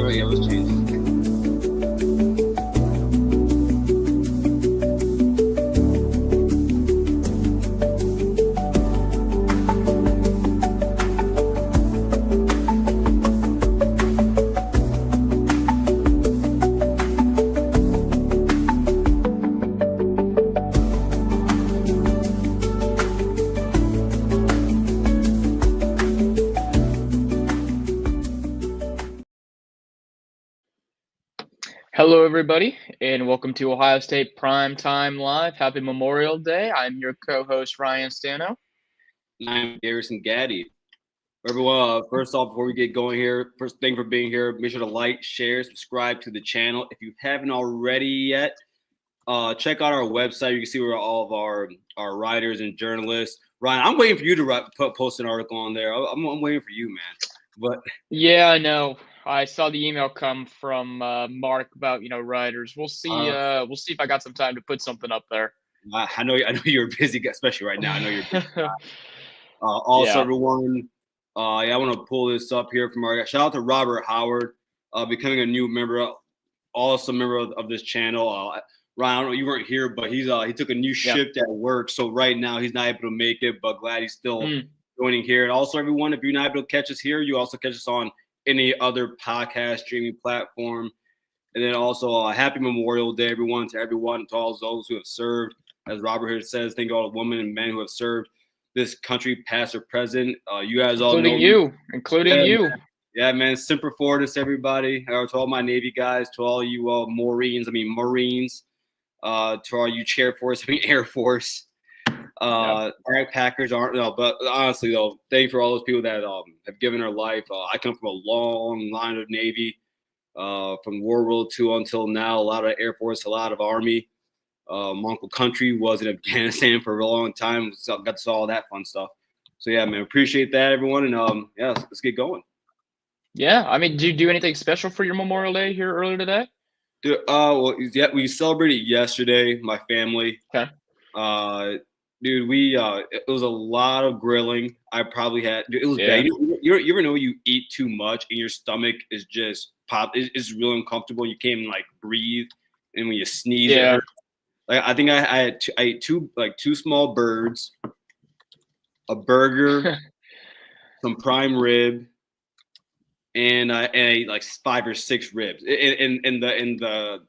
right, yeah, let's change. Hello, everybody, and welcome to Ohio State Primetime Live. Happy Memorial Day. I'm your co-host, Ryan Stano. And I'm Garrison Gaddy. Everyone, first off, before we get going here, first thing for being here, make sure to like, share, subscribe to the channel. If you haven't already yet, check out our website. You can see where all of our writers and journalists. Ryan, I'm waiting for you to post an article on there. I'm waiting for you, man. But yeah, I know. I saw the email come from Mark about writers. We'll see. We'll see if I got some time to put something up there. I know you're busy, especially right now. I know you're busy. Also, Yeah. everyone, I want to pull this up here from our shout out to Robert Howard, becoming a new member, awesome member of this channel. Ryan, I don't know, you weren't here, but he took a new shift at work, so right now he's not able to make it, but glad he's still joining here. And also, everyone, if you're not able to catch us here, you also catch us on any other podcast streaming platform. And then also, happy Memorial Day, everyone, to all those who have served. As Robert here says, thank all the women and men who have served this country, past or present. You guys all know, including you. Yeah, man. Semper Fortis, everybody. To all my Navy guys, to all you Marines, to all you Air Force. Backpackers aren't, no, but honestly, though, thank you for all those people that have given their life. I come from a long line of Navy, from World War II until now. A lot of Air Force, a lot of Army. My uncle country was in Afghanistan for a long time. So got to see all that fun stuff. So yeah, man, appreciate that, everyone, and yeah, let's get going. Yeah, I mean, did you do anything special for your Memorial Day here earlier today? Dude, well, yeah, we celebrated yesterday, my family. Okay. Dude, it was a lot of grilling. I probably had, dude, it was bad. You ever know you eat too much and your stomach is just it's real uncomfortable. You can't even like breathe, and when you sneeze, it hurts. Like I think I ate two small birds, a burger, some prime rib, and I ate like 5 or 6 ribs. And the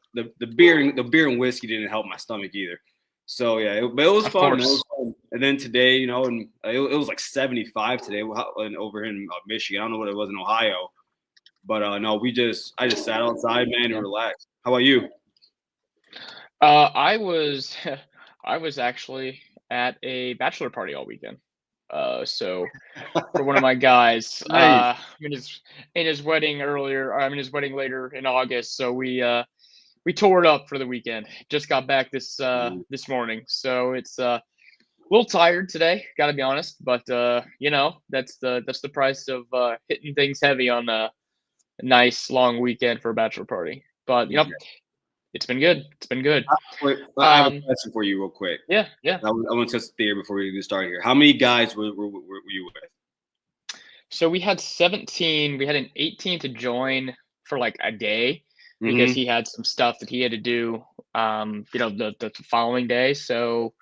beer and whiskey didn't help my stomach either. So yeah, but it was fun. And then today, and it was like 75 today over in Michigan. I don't know what it was in Ohio, but no, I just sat outside, man, and relaxed. How about you? I was actually at a bachelor party all weekend. So for one of my guys, Nice. in his wedding earlier. His wedding later in August. So we tore it up for the weekend. Just got back this morning, so it's a little tired today. Got to be honest, but that's the price of hitting things heavy on a nice long weekend for a bachelor party. But it's been good. It's been good. Wait, I have a question for you, real quick. Yeah. I want to test the theory before we start here. How many guys were you with? So we had 17. We had an 18 to join for like a day because he had some stuff that he had to do, the following day. So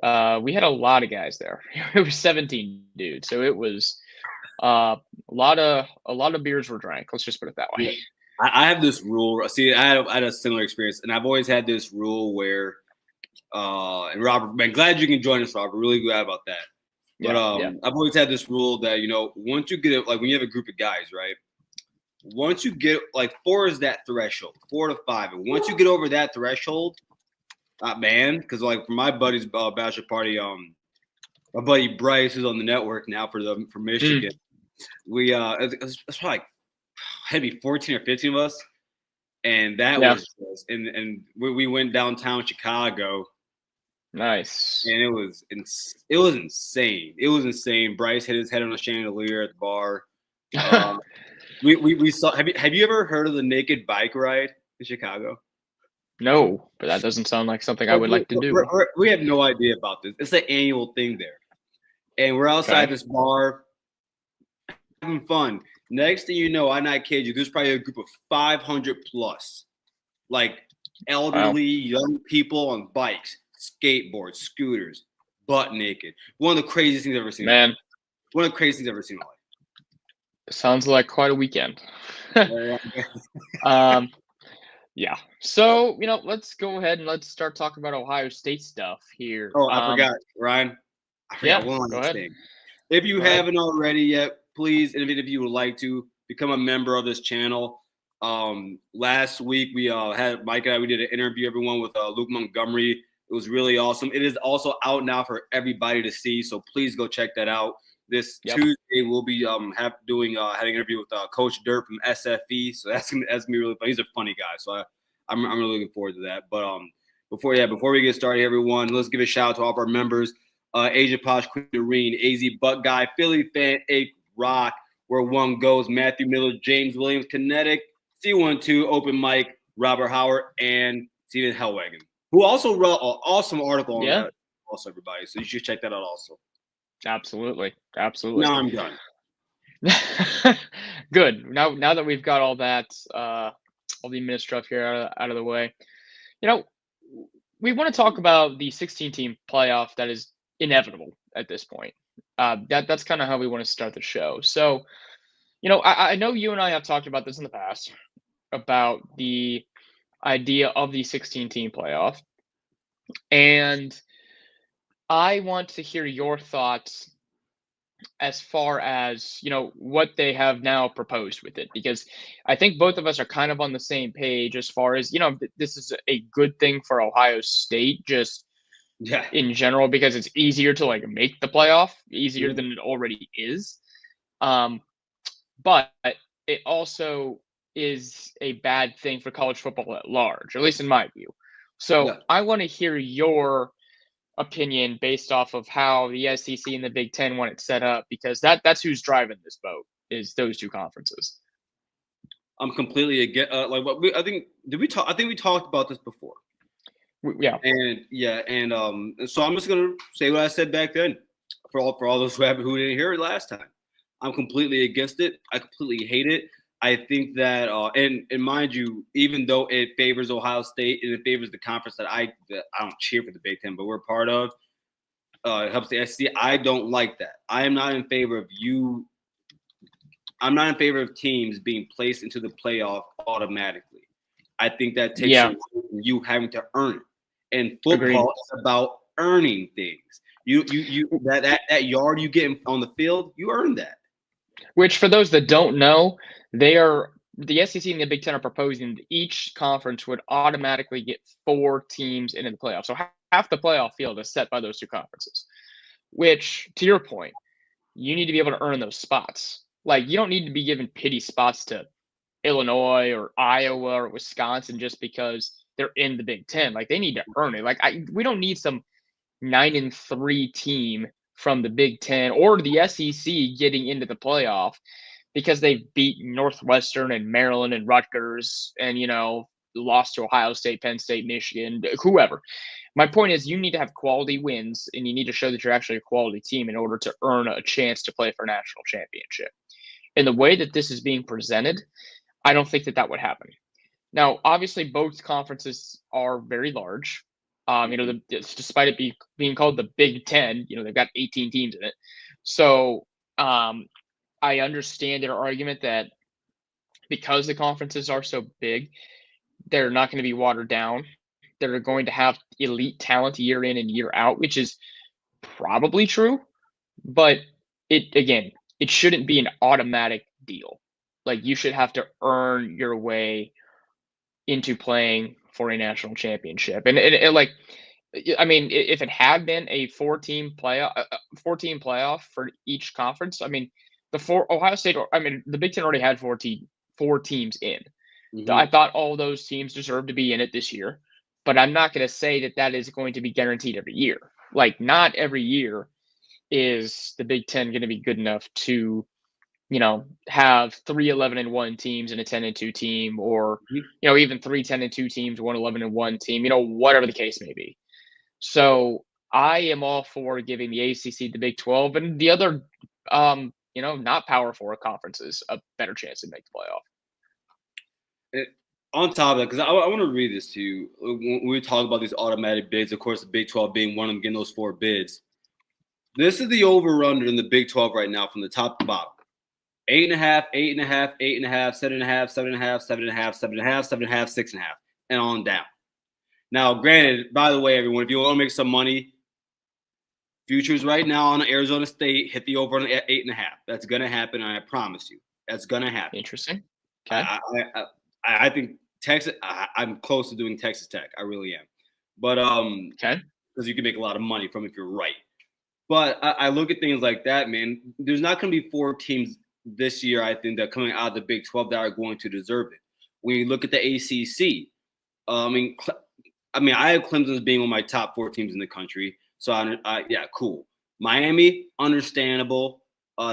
we had a lot of guys there. It was 17 dudes. So it was a lot of beers were drank. Let's just put it that way. Yeah. I have this rule. See, I had a similar experience, and I've always had this rule where, and Robert, man, glad you can join us, Robert. Really glad about that. But I've always had this rule that once you get it, like when you have a group of guys, right? Once you get 4 is that threshold, 4 to 5, and once you get over that threshold, man, because like for my buddy's bachelor party, my buddy Bryce, who's on the network now for Michigan, we it's probably had to be 14 or 15 of us, and that was just, and we went downtown Chicago. Nice. And it was insane. It was insane. Bryce hit his head on a chandelier at the bar. We saw. Have you ever heard of the naked bike ride in Chicago? No, but that doesn't sound like something I would like to do. We have no idea about this. It's an annual thing there, and we're outside this bar having fun. Next thing you know, I not kid you, there's probably a group of 500 plus, like elderly, young people on bikes, skateboards, scooters, butt naked. One of the craziest things I've ever seen. Man, one of the craziest things I've ever seen in my life. sounds like quite a weekend. Yeah. So, let's go ahead and let's start talking about Ohio State stuff here. Oh, I forgot, Ryan. I forgot one go last ahead. thing. If you haven't already yet, please, and if you would like to, become a member of this channel. Last week we had Mike and I, we did an interview, everyone, with Luke Montgomery. It was really awesome. It is also out now for everybody to see, so please go check that out. This Tuesday we'll be having an interview with Coach Dirt from SFE, so that's gonna be really fun. He's a funny guy, so I'm really looking forward to that. But before we get started, everyone, let's give a shout out to all of our members. Asia Posh, Queen Doreen, AZ Buck Guy, Philly Fan, Ape Rock, Where One Goes, Matthew Miller, James Williams, Kinetic, C12, Open Mike, Robert Howard, and Steven Hellwagon, who also wrote an awesome article on that. Also, everybody, so you should check that out also. Absolutely. Now I'm done. Good. Now that we've got all that, all the admin stuff here out of the way, we want to talk about the 16-team playoff that is inevitable at this point. That's kind of how we want to start the show. So, I know you and I have talked about this in the past about the idea of the 16-team playoff, and I want to hear your thoughts as far as what they have now proposed with it, because I think both of us are kind of on the same page as far as this is a good thing for Ohio State, just in general, because it's easier to make the playoff, easier than it already is. But it also is a bad thing for college football at large, at least in my view. So I want to hear your opinion based off of how the SEC and the Big Ten want it set up, because that's who's driving this boat, is those two conferences. I'm completely against. I think we talked about this before. And so I'm just gonna say what I said back then for all those who didn't hear it last time. I'm completely against it. I completely hate it. I think that, and mind you, even though it favors Ohio State and it favors the conference that I don't cheer for the Big Ten, but we're part of, it helps the SEC. I don't like that. I am not in favor of you. I'm not in favor of teams being placed into the playoff automatically. I think that takes you having to earn it. And football is about earning things. You that yard you get on the field, you earn that. Which, for those that don't know, the SEC and the Big Ten are proposing that each conference would automatically get 4 teams into the playoffs. So half the playoff field is set by those two conferences, which, to your point, you need to be able to earn those spots. You don't need to be given pity spots to Illinois or Iowa or Wisconsin just because they're in the Big Ten. They need to earn it. We don't need some 9-3 team from the Big Ten or the SEC getting into the playoff because they've beaten Northwestern and Maryland and Rutgers and, lost to Ohio State, Penn State, Michigan, whoever. My point is, you need to have quality wins, and you need to show that you're actually a quality team in order to earn a chance to play for a national championship. In the way that this is being presented, I don't think that would happen. Now, obviously, both conferences are very large. Despite it being called the Big Ten, they've got 18 teams in it. So I understand their argument that because the conferences are so big, they're not going to be watered down. They're going to have elite talent year in and year out, which is probably true. But it shouldn't be an automatic deal. You should have to earn your way into playing for a national championship. And if it had been a 4-team playoff for each conference, Ohio State, the Big Ten already had 4 teams in. Mm-hmm. I thought all those teams deserve to be in it this year, but I'm not going to say that is going to be guaranteed every year. Not every year is the Big Ten going to be good enough to have 3 11-1 teams and a 10-2 team, or even 3 10-2 teams, 1 11-1 team, whatever the case may be. So I am all for giving the ACC, the Big 12, and the other not Power 4 conferences a better chance to make the playoff. On top of that, because I want to read this to you. When we talk about these automatic bids, of course, the Big 12 being one of them, getting those 4 bids. This is the over-under in the Big 12 right now from the top to bottom. 8.5, 8.5, 8.5, 7.5, 7.5, 7.5, 7.5, 7.5, 6.5, and on down. Now, granted, by the way, everyone, if you want to make some money, futures right now on Arizona State hit the over on 8.5. That's going to happen, and I promise you, that's going to happen. Interesting. Okay. I think Texas. I'm close to doing Texas Tech. I really am, but okay, because you can make a lot of money from it if you're right. But I look at things like that, man. There's not going to be 4 teams this year, I think, that are coming out of the Big 12 that are going to deserve it. When you look at the ACC, I mean, I have Clemson as being one of my top 4 teams in the country. So, yeah, cool. Miami, understandable.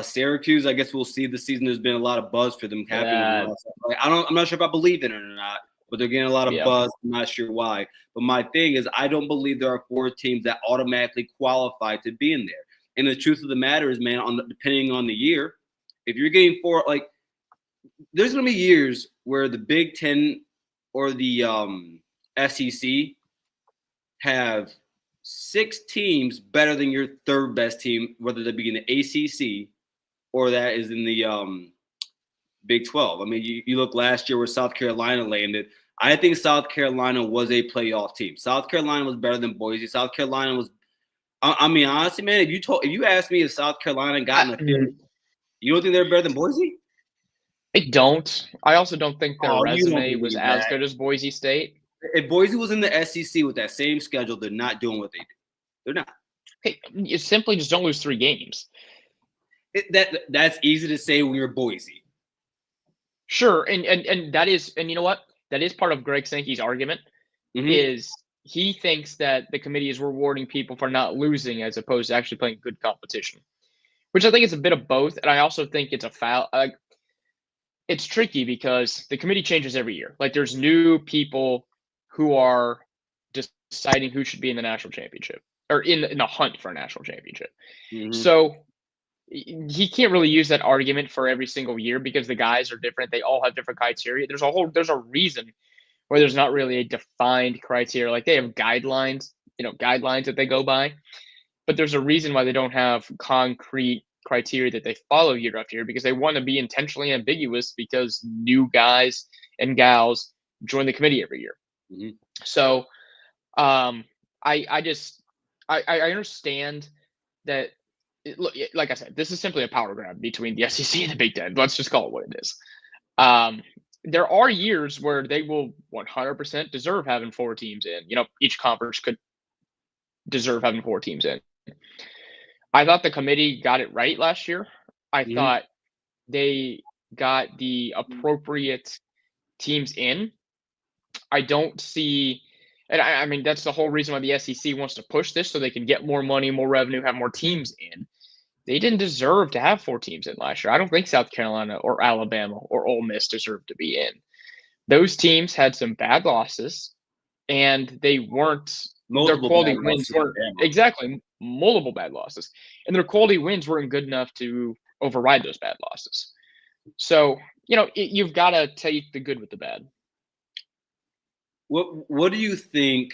Syracuse, I guess we'll see this season. There's been a lot of buzz for them happening. I'm not sure if I believe in it or not, but they're getting a lot of buzz. I'm not sure why. But my thing is, I don't believe there are 4 teams that automatically qualify to be in there. And the truth of the matter is, man, depending on the year, if you're getting 4, like, there's going to be years where the Big Ten or the SEC have 6 teams better than your 3rd best team, whether that be in the ACC or that is in the Big 12. I mean, you look last year where South Carolina landed. I think South Carolina was a playoff team. South Carolina was better than Boise. South Carolina was. I mean, honestly, man, if you asked me if South Carolina got in the field, you don't think they're better than Boise? I don't. I also don't think their resume was as good as Boise State. If Boise was in the SEC with that same schedule, they're not doing what they do. They're not. Hey, you simply just don't lose 3 games. That's easy to say when you're Boise. Sure, and that is, and you know what? That is part of Greg Sankey's argument. Is he thinks that the committee is rewarding people for not losing as opposed to actually playing good competition, which I think is a bit of both. And I also think it's a foul. It's tricky because the committee changes every year. Like, there's new people who are deciding who should be in the national championship or in the hunt for a national championship. So he can't really use that argument for every single year because the guys are different. They all have different criteria. There's a reason where there's not really a defined criteria. Like, they have guidelines that they go by, but there's a reason why they don't have concrete criteria that they follow year after year, because they want to be intentionally ambiguous because new guys and gals join the committee every year. So I understand that. Look, like I said, this is simply a power grab between the SEC and the Big Ten. Let's just call it what it is. There are years where they will 100% deserve having 4 teams in. Each conference could deserve having 4 teams in. I thought the committee got it right last year. I thought they got the appropriate teams in. I don't see, and I mean, that's the whole reason why the SEC wants to push this, so they can get more money, more revenue, have more teams in. They didn't deserve to have 4 teams in last year. I don't think South Carolina or Alabama or Ole Miss deserved to be in. Those teams had some bad losses, and they weren't. Their quality wins weren't exactly multiple bad losses, and their quality wins weren't good enough to override those bad losses. So you've got to take the good with the bad. What do you think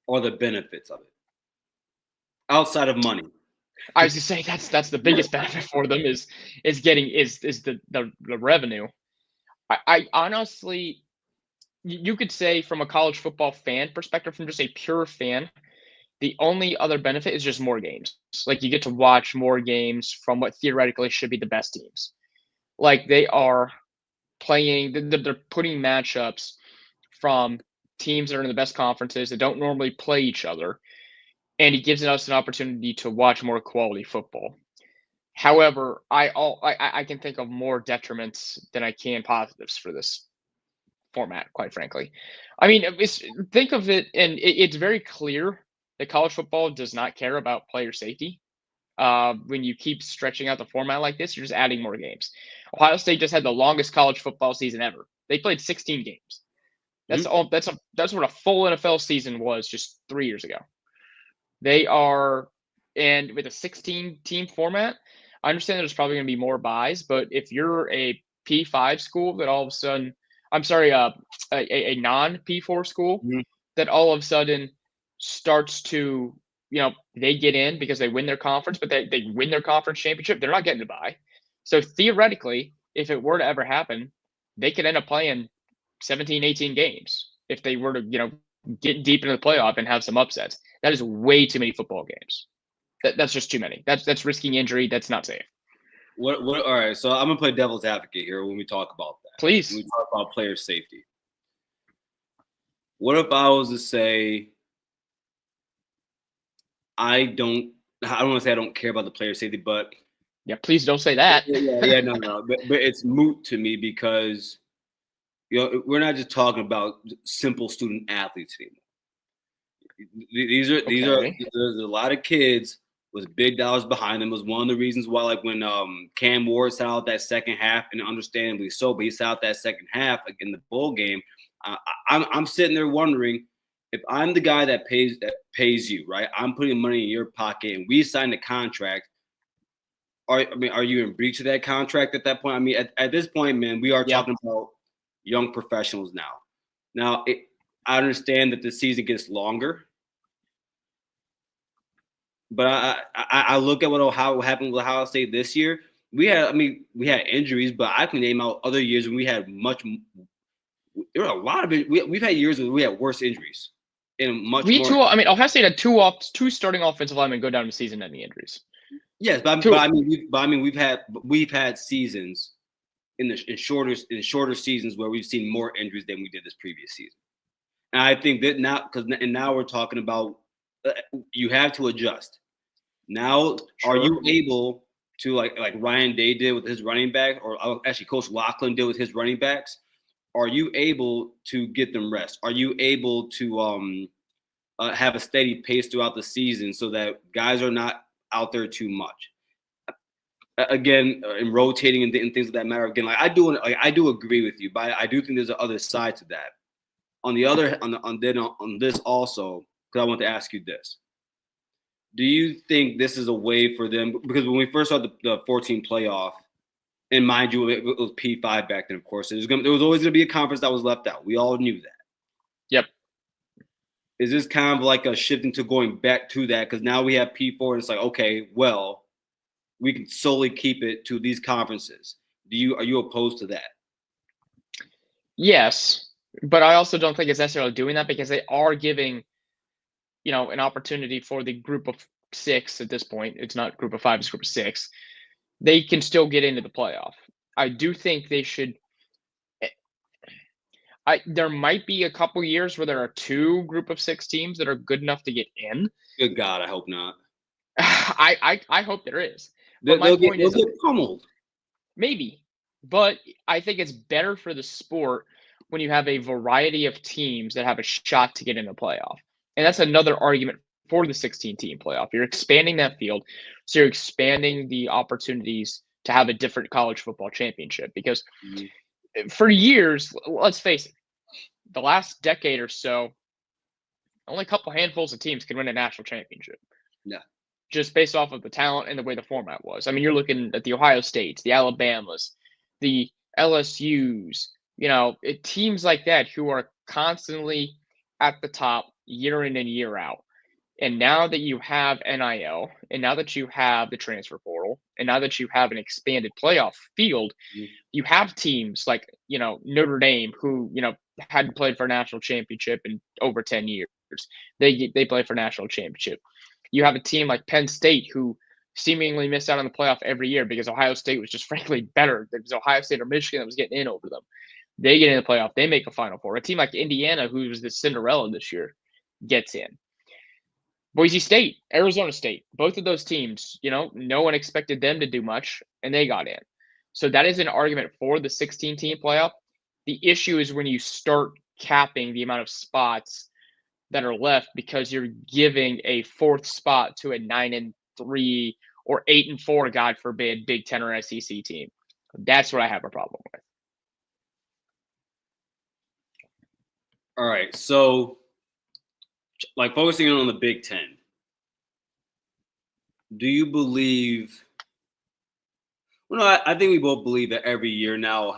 are the benefits of it outside of money? I was just saying that's the biggest benefit for them is getting the revenue. I honestly, you could say from a college football fan perspective, from just a pure fan, the only other benefit is just more games. Like, you get to watch more games from what theoretically should be the best teams. Like, they are playing, they're putting matchups from teams that are in the best conferences that don't normally play each other. And it gives us an opportunity to watch more quality football. However, I can think of more detriments than I can positives for this format, quite frankly. I mean, think of it, and it's very clear that college football does not care about player safety. When you keep stretching out the format like this, you're just adding more games. Ohio State just had the longest college football season ever. They played 16 games. That's all. That's what a full NFL season was just 3 years ago. They are, and with a 16-team format, I understand there's probably going to be more buys, but if you're a P5 school that all of a sudden, I'm sorry, a non P4 school Mhm. that all of a sudden starts to, they get in because they win their conference, but they win their conference championship, they're not getting to buy. So theoretically, if it were to ever happen, they could end up playing 17, 18 games if they were to, get deep into the playoff and have some upsets. That is way too many football games. That's just too many. That's risking injury. That's not safe. What? All right. So I'm gonna play devil's advocate here when we talk about that. Please. When we talk about player safety. What if I was to say, I don't want to say I don't care about the player safety, but yeah, please don't say that. no. But it's moot to me because we're not just talking about simple student athletes anymore. These are there's a lot of kids with big dollars behind them. It was one of the reasons why, like when Cam Ward sat out that second half, and understandably so, but he sat out that second half like in the bowl game. I'm sitting there wondering, if I'm the guy that pays you, right? I'm putting money in your pocket, and we signed a contract. Are you in breach of that contract at that point? I mean, at this point, man, we are talking about young professionals now. Now, I understand that the season gets longer, but I look at what happened with Ohio State this year. We had injuries, but I can name out other years when we had much. There were a lot of it. We've had years where we had worse injuries, and much more. Ohio State had two starting offensive linemen go down to season-ending injuries. Yes, but we've had seasons in shorter seasons where we've seen more injuries than we did this previous season. And I think that now we're talking about you have to adjust. Now, Are you able to like Ryan Day did with his running back, or actually Coach Lachlan did with his running backs? Are you able to get them rest? Are you able to have a steady pace throughout the season so that guys are not out there too much? Again, in rotating and things of that matter. Again, I do agree with you, but I do think there's another side to that. On this also, because I want to ask you this: do you think this is a way for them? Because when we first saw the 14 playoff, and mind you, it was P5 back then, of course. There was always going to be a conference that was left out. We all knew that. Yep. Is this kind of like a shift into going back to that? Because now we have P4, and it's like, okay, well, we can solely keep it to these conferences. Are you opposed to that? Yes, but I also don't think it's necessarily doing that because they are giving, an opportunity for the group of 6 at this point. It's not group of 5, it's group of 6. They can still get into the playoff. I do think they should. There might be a couple years where there are 2 group of 6 teams that are good enough to get in. Good God, I hope not. I hope there is. But my point is, they'll get pummeled. Maybe, but I think it's better for the sport when you have a variety of teams that have a shot to get in the playoff. And that's another argument for the 16-team playoff. You're expanding that field, so you're expanding the opportunities to have a different college football championship. Because for years, let's face it, the last decade or so, only a couple handfuls of teams can win a national championship. Yeah. Just based off of the talent and the way the format was. I mean, you're looking at the Ohio States, the Alabamas, the LSUs, teams like that who are constantly at the top year in and year out. And now that you have NIL, and now that you have the transfer portal, and now that you have an expanded playoff field, you have teams like, Notre Dame who, hadn't played for a national championship in over 10 years. They play for a national championship. You have a team like Penn State who seemingly missed out on the playoff every year because Ohio State was just frankly better. There was Ohio State or Michigan that was getting in over them. They get in the playoff. They make a Final Four. A team like Indiana, who was the Cinderella this year, gets in. Boise State, Arizona State, both of those teams, no one expected them to do much, and they got in. So that is an argument for the 16-team playoff. The issue is when you start capping the amount of spots that are left because you're giving a 4th spot to a 9-3 or 8-4, God forbid, Big Ten or SEC team. That's what I have a problem with. All right, so focusing on the Big Ten, do you believe Well, no, I think we both believe that every year now,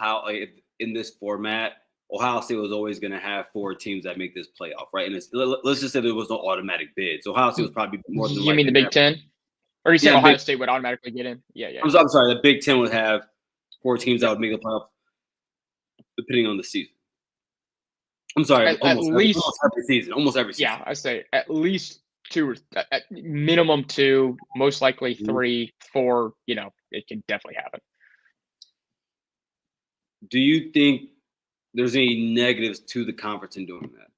in this format, Ohio State was always going to have 4 teams that make this playoff, right? And let's just say there was no automatic bid. So Ohio State was probably more than You mean likely the to Big have, Ten? Or you said yeah, Ohio State would automatically get in? Yeah. I'm sorry, the Big Ten would have 4 teams that would make the playoff, depending on the season. I'm sorry, almost every season, almost every season. Yeah, I say at least 2 or at minimum 2, most likely 3, 4. It can definitely happen. Do you think there's any negatives to the conference in doing that?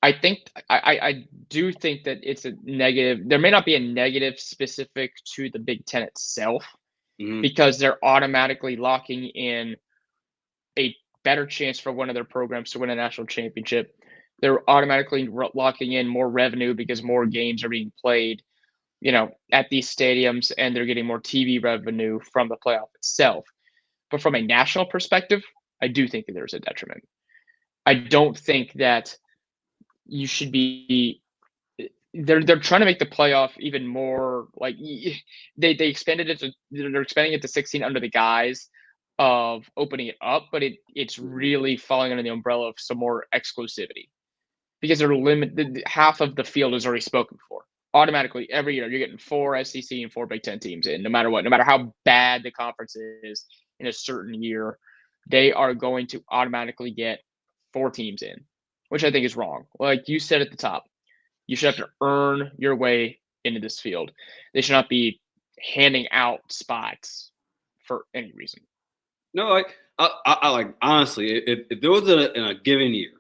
I do think that it's a negative. There may not be a negative specific to the Big Ten itself because they're automatically locking in a better chance for one of their programs to win a national championship. They're automatically locking in more revenue because more games are being played, at these stadiums, and they're getting more TV revenue from the playoff itself. But from a national perspective, I do think that there's a detriment. I don't think that you should be. They're trying to make the playoff even more like they expanded it to they're expanding it to 16 under the guise of opening it up, but it's really falling under the umbrella of some more exclusivity because they're limited. Half of the field is already spoken for. Automatically, every year you're getting 4 SEC and 4 Big Ten teams in, no matter what, no matter how bad the conference is in a certain year, they are going to automatically get 4 teams in, which I think is wrong. Like you said at the top, you should have to earn your way into this field. They should not be handing out spots for any reason. No, I like honestly, if there was in a given year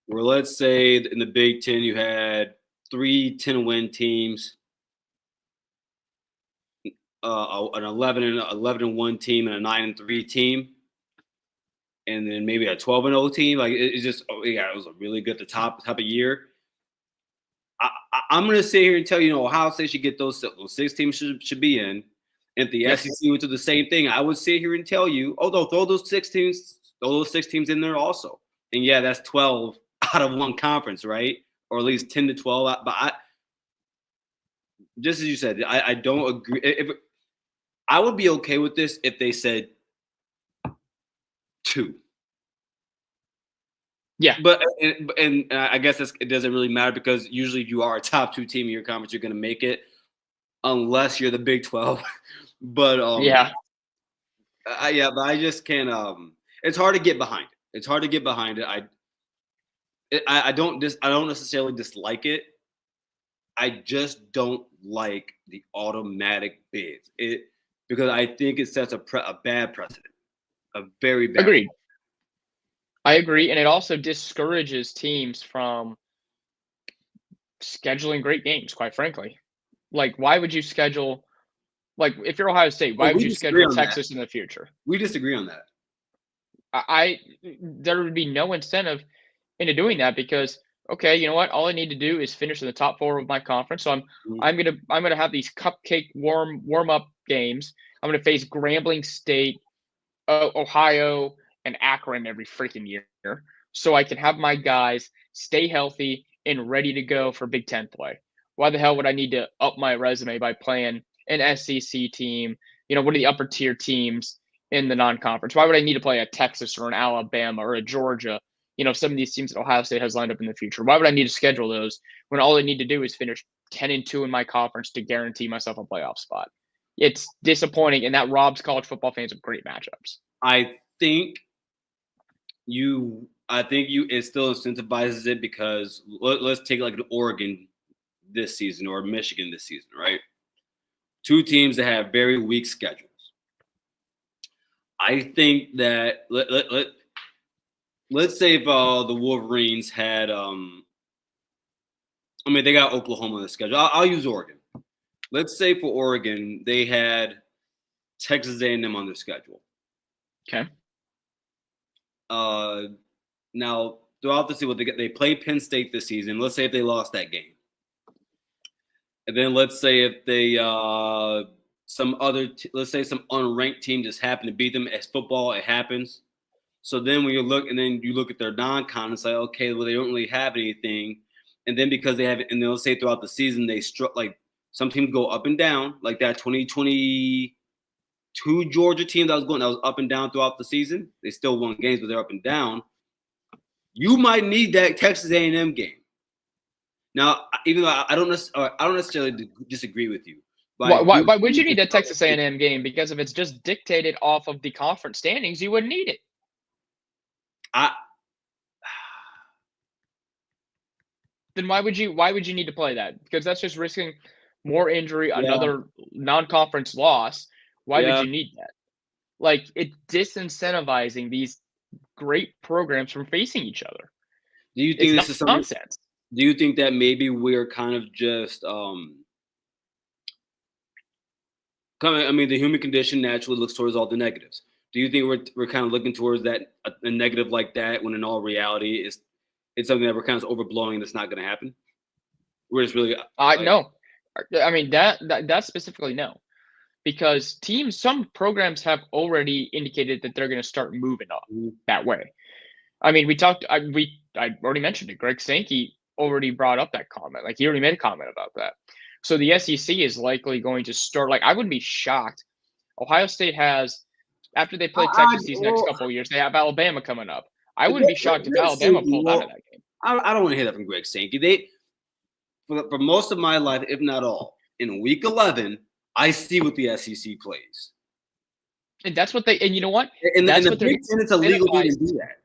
where let's say in the Big Ten you had 3 10-win teams, an 11-1 team, and a 9-3 team, and then maybe a 12-0 team, like it's just it was a really good type of year. I'm going to sit here and tell you, Ohio State should get those 6 teams should be in. And if the SEC would do the same thing, I would sit here and tell you, they'll throw those 6 teams in there also. And yeah, that's 12 out of one conference, right? Or at least 10 to 12. But just as you said, I don't agree. I would be okay with this if they said 2. Yeah, but I guess it doesn't really matter because usually if you are a top 2 team in your conference, you're going to make it, unless you're the Big 12. But but I just can't. It's hard to get behind it. It's hard to get behind it. I don't necessarily dislike it. I just don't like the automatic bids. Because I think it sets a bad precedent, a very bad. Agreed. I agree, and it also discourages teams from scheduling great games, quite frankly. Like, why would you schedule – like, if you're Ohio State, why would you schedule Texas in the future? We disagree on that. There would be no incentive into doing that because, okay, you know what? All I need to do is finish in the top 4 of my conference. So I'm gonna have these cupcake warm up games. I'm gonna face Grambling State, Ohio, and Akron every freaking year, so I can have my guys stay healthy and ready to go for Big Ten play. Why the hell would I need to up my resume by playing an SEC team? One of the upper tier teams in the non-conference. Why would I need to play a Texas or an Alabama or a Georgia? Some of these teams that Ohio State has lined up in the future. Why would I need to schedule those when all I need to do is finish 10-2 in my conference to guarantee myself a playoff spot? It's disappointing, and that robs college football fans of great matchups. I think it still incentivizes it because let's take like Oregon this season or Michigan this season, right? 2 teams that have very weak schedules. I think that let's say if the Wolverines had they got Oklahoma on the schedule. I'll use Oregon. Let's say for Oregon they had Texas A&M on their schedule. Okay. Now throughout the season, they play Penn State this season. Let's say if they lost that game, and then let's say if they some unranked team just happened to beat them. As football, it happens. So then when you look at their non-con, it's like, okay, well, they don't really have anything. And then because they have it, and they'll say throughout the season they Some teams go up and down, like that 2022 Georgia team that was up and down throughout the season. They still won games, but they're up and down. You might need that Texas A&M game. Now, even though I don't necessarily disagree with you. Why would you need a Texas A&M game? Because if it's just dictated off of the conference standings, you wouldn't need it. Then why would you need to play that? Because that's just risking more injury, another non-conference loss. Why would you need that? Like, it's disincentivizing these great programs from facing each other. Do you think this is something? Nonsense. Do you think that maybe we're kind of just the human condition naturally looks towards all the negatives. Do you think we're kind of looking towards that a negative like that when in all reality it's something that we're kind of overblowing that's not going to happen? We're just really no. I mean that specifically no. Because some programs have already indicated that they're going to start moving up that way. I mean, I already mentioned it. Greg Sankey already brought up that comment. Like, he already made a comment about that. So the SEC is likely going to start. Like, I wouldn't be shocked. Ohio State has, after they play Texas these next couple of years, they have Alabama coming up. I wouldn't be shocked if Alabama pulled out of that game. I don't want to hear that from Greg Sankey. For most of my life, if not all, in Week 11, I see what the SEC plays. And that's what and you know what? And that's what Big Ten, it's illegal to even do that.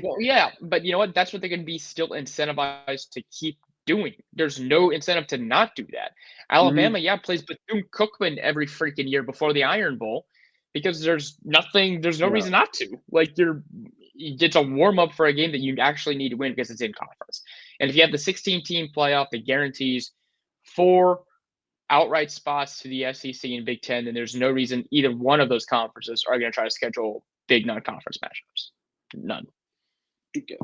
Well, yeah, but you know what? That's what they're going to be still incentivized to keep doing. There's no incentive to not do that. Alabama, plays Bethune-Cookman every freaking year before the Iron Bowl because there's no reason not to. Like, it's a warm-up for a game that you actually need to win because it's in conference. And if you have the 16-team playoff that guarantees 4 outright spots to the SEC and Big Ten, then there's no reason either one of those conferences are going to try to schedule big non-conference matchups. None. Okay.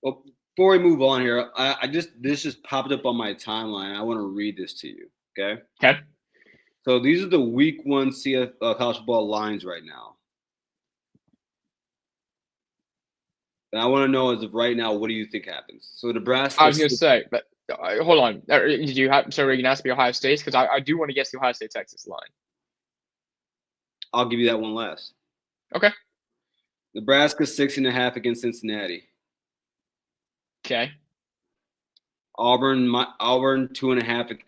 Well, before we move on here, this just popped up on my timeline. I want to read this to you. Okay. Okay. So these are the Week 1 college football lines right now. And I want to know, as of right now, what do you think happens? So Nebraska. I was going to say, but hold on. Did you have? So are you going to ask me Ohio State's? Because I do want to guess the Ohio State Texas line. I'll give you that one last. Okay. Nebraska 6.5 against Cincinnati. Okay. Auburn 2.5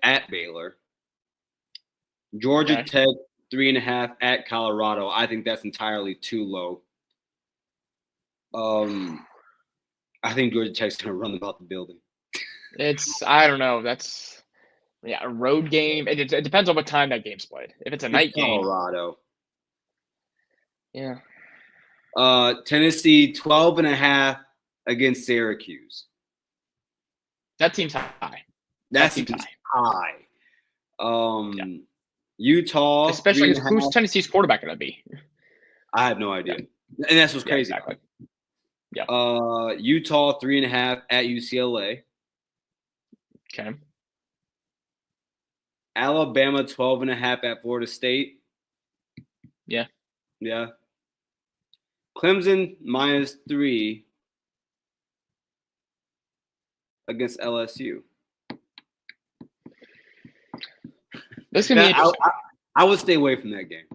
at Baylor. Georgia Tech 3.5 at Colorado. I think that's entirely too low. I think Georgia Tech's going to run them out the building. I don't know. That's a road game. It depends on what time that game's played. If it's a night game. Colorado. Yeah. Tennessee 12.5 against Syracuse. That seems high. That seems high. Utah, especially who's Tennessee's quarterback going to be? I have no idea. And that's what's crazy. Exactly. Yeah. Utah 3.5 at UCLA. Okay. Alabama 12.5 at Florida State. Yeah. Yeah. Clemson -3 against LSU. This can be interesting. I would stay away from that game.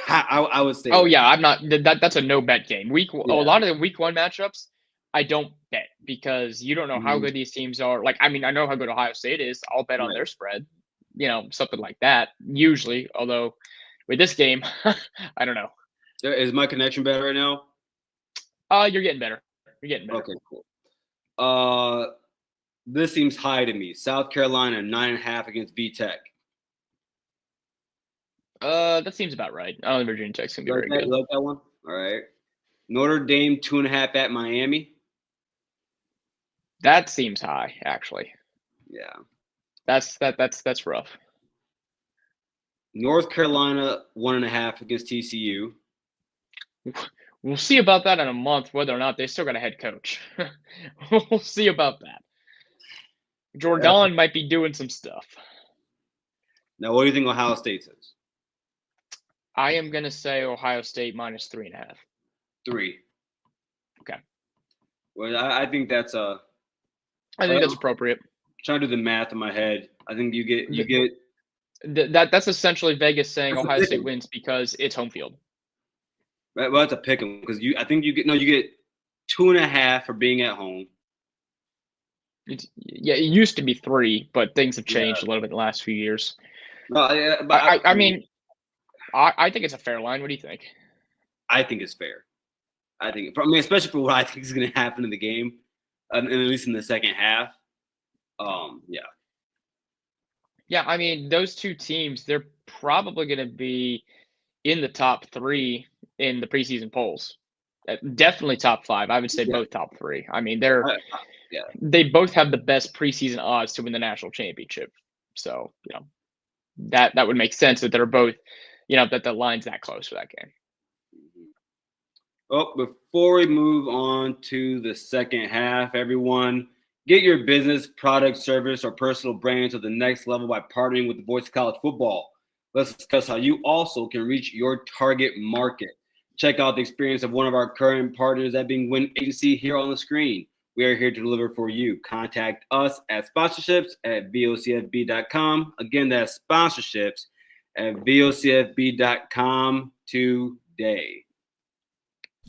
I would stay. Oh away. Yeah, I'm not. That's a no bet game. A lot of the Week 1 matchups, I don't bet because you don't know how good these teams are. Like, I mean, I know how good Ohio State is. I'll bet on their spread. Something like that. Usually, although with this game, I don't know. Is my connection better right now? You're getting better. Okay, cool. This seems high to me. South Carolina 9.5 against VTech. That seems about right. I don't think Virginia Tech's gonna be very good. You like that one? All right. Notre Dame 2.5 at Miami. That seems high, actually. Yeah. That's rough. North Carolina 1.5 against TCU. We'll see about that in a month, whether or not they still got a head coach. We'll see about that. Jordan might be doing some stuff. Now, what do you think Ohio State says? I am going to say Ohio State -3.5. 3. Okay. Well, I think that's I think that's appropriate. trying to do the math in my head. I think you get That's essentially Vegas saying that's a Ohio State pick'em. wins because it's home field. Well, that's a pick 'em because I think you get 2.5 for being at home. Yeah, it used to be 3, but things have Yeah. changed a little bit in the last few years. No, yeah, but I mean, I think it's a fair line. What do you think? I think it's fair. Especially for what I think is going to happen in the game, and at least in the second half. Yeah. Yeah, I mean, those two teams, they're probably going to be in the top 3 in the preseason polls. Definitely top 5. I would say Yeah. both top 3. I mean, Yeah. they both have the best preseason odds to win the national championship. So, that would make sense that they're both, that the line's that close for that game. Well, before we move on to the second half, everyone, get your business, product, service, or personal brand to the next level by partnering with the Voice of College Football. Let's discuss how you also can reach your target market. Check out the experience of one of our current partners, that being Win Agency, here on the screen. We are here to deliver for you. Contact us at sponsorships@vocfb.com. Again, that's sponsorships@vocfb.com today.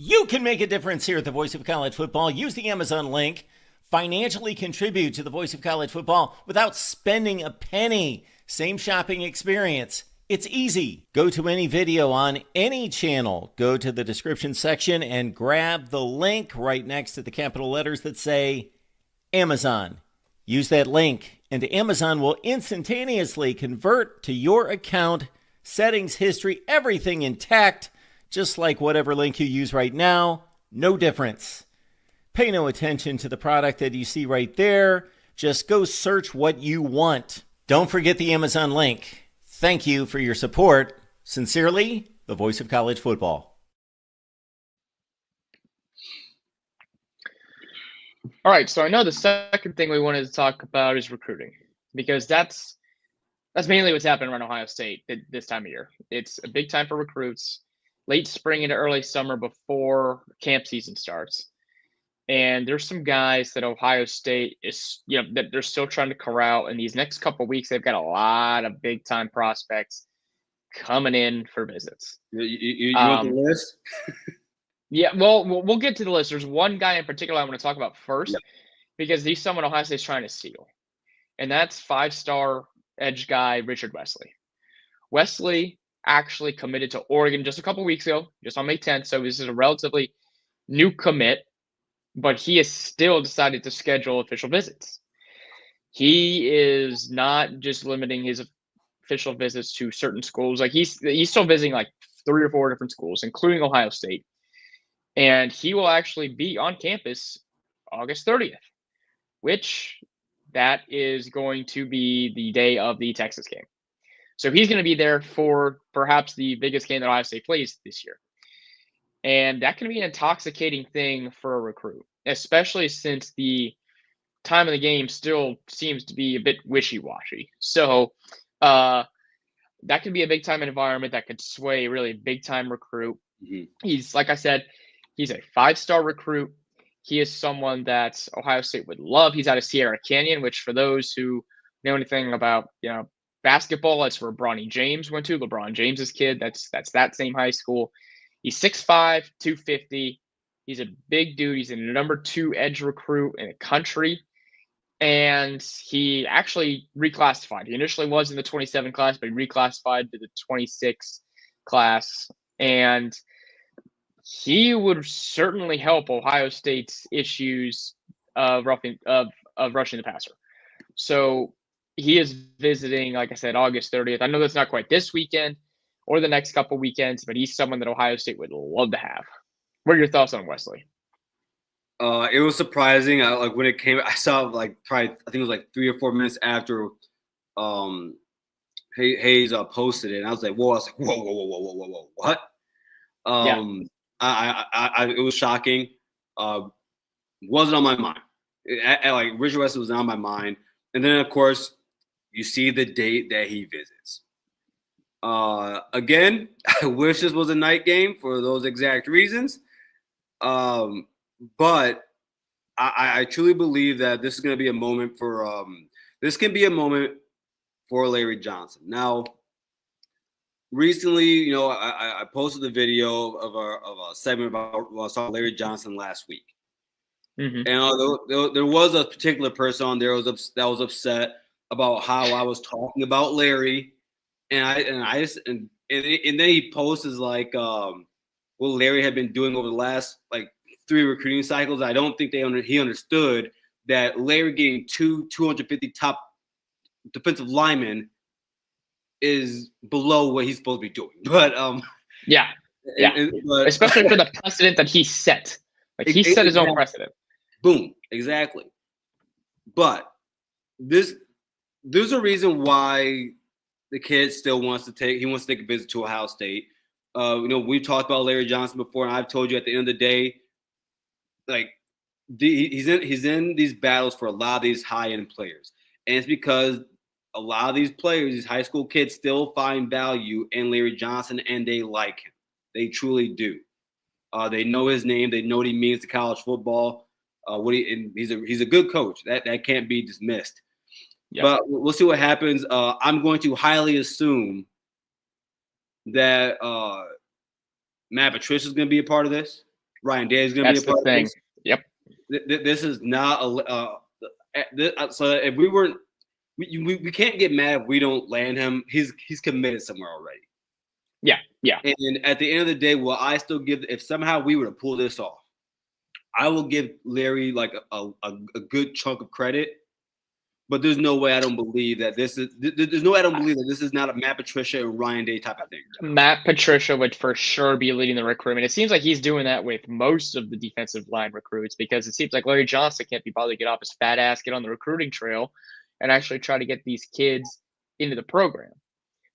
You can make a difference here at the Voice of College Football. Use the Amazon link. Financially contribute to the Voice of College Football without spending a penny. Same shopping experience. It's easy. Go to any video on any channel. Go to the description section and grab the link right next to the capital letters that say Amazon. Use that link and Amazon will instantaneously convert to your account, settings, history, everything intact. Just like whatever link you use right now, no difference. Pay no attention to the product that you see right there. Just go search what you want. Don't forget the Amazon link. Thank you for your support. Sincerely, the Voice of College Football. All right, so I know the second thing we wanted to talk about is recruiting, because that's mainly what's happening around Ohio State this time of year. It's a big time for recruits. Late spring into early summer before camp season starts. And there's some guys that Ohio State is, that they're still trying to corral. In these next couple of weeks, they've got a lot of big time prospects coming in for visits. You want the list? Yeah, well, we'll get to the list. There's one guy in particular I want to talk about first, because he's someone Ohio State's trying to steal. And that's 5-star edge guy Richard Wesley. Wesley actually committed to Oregon just a couple weeks ago, just on May 10th. So this is a relatively new commit, but he has still decided to schedule official visits. He is not just limiting his official visits to certain schools. Like he's still visiting like 3 or 4 different schools, including Ohio State. And he will actually be on campus August 30th, which that is going to be the day of the Texas game. So he's going to be there for perhaps the biggest game that Ohio State plays this year. And that can be an intoxicating thing for a recruit, especially since the time of the game still seems to be a bit wishy-washy. So that can be a big-time environment that could sway a really big-time recruit. Mm-hmm. He's, like I said, he's a 5-star recruit. He is someone that Ohio State would love. He's out of Sierra Canyon, which for those who know anything about, basketball, that's where Bronny James went to. LeBron James's kid. That's that same high school. He's 6'5", 250. He's a big dude. He's a number 2 edge recruit in the country. And he actually reclassified. He initially was in the 27 class, but he reclassified to the 26 class. And he would certainly help Ohio State's issues of rushing the passer. So he is visiting, like I said, August 30th. I know that's not quite this weekend or the next couple weekends, but he's someone that Ohio State would love to have. What are your thoughts on Wesley? It was surprising. When it came, I saw I think it was 3 or 4 minutes after Hayes posted it, and I was like, whoa! I was like, whoa, what? It was shocking. Wasn't on my mind. Richard Wesley was on my mind, and then of course you see the date that he visits. Again, I wish this was a night game for those exact reasons. But I truly believe that this is going to be a moment for this can be a moment for Larry Johnson. Now, recently, I posted a video of a segment about Larry Johnson last week. Mm-hmm. And there was a particular person on there that was upset about how I was talking about Larry, and then he posts like what Larry had been doing over the last like 3 recruiting cycles. I don't think he understood that Larry getting 250 top defensive linemen is below what he's supposed to be doing. But but especially for the precedent that he set. Like he set his own precedent. Boom, exactly. But there's a reason why the kid still wants to take a visit to Ohio State. We've talked about Larry Johnson before, and I've told you at the end of the day, like he's in these battles for a lot of these high-end players. And it's because a lot of these players, these high school kids, still find value in Larry Johnson, and they like him. They truly do. They know his name. They know what he means to college football. He's a good coach. That can't be dismissed. Yep. But we'll see what happens. I'm going to highly assume that Matt Patricia is going to be a part of this. Ryan Day is going to be a part of this. Yep. This is not so if we weren't, we can't get mad if we don't land him. He's committed somewhere already. Yeah. And at the end of the day, will I still give? If somehow we were to pull this off, I will give Larry like a good chunk of credit. But there's no way I don't believe that this is. There's no way I don't believe that this is not a Matt Patricia and Ryan Day type of thing. Matt Patricia would for sure be leading the recruitment. It seems like he's doing that with most of the defensive line recruits because it seems like Larry Johnson can't be bothered to get off his fat ass, get on the recruiting trail, and actually try to get these kids into the program.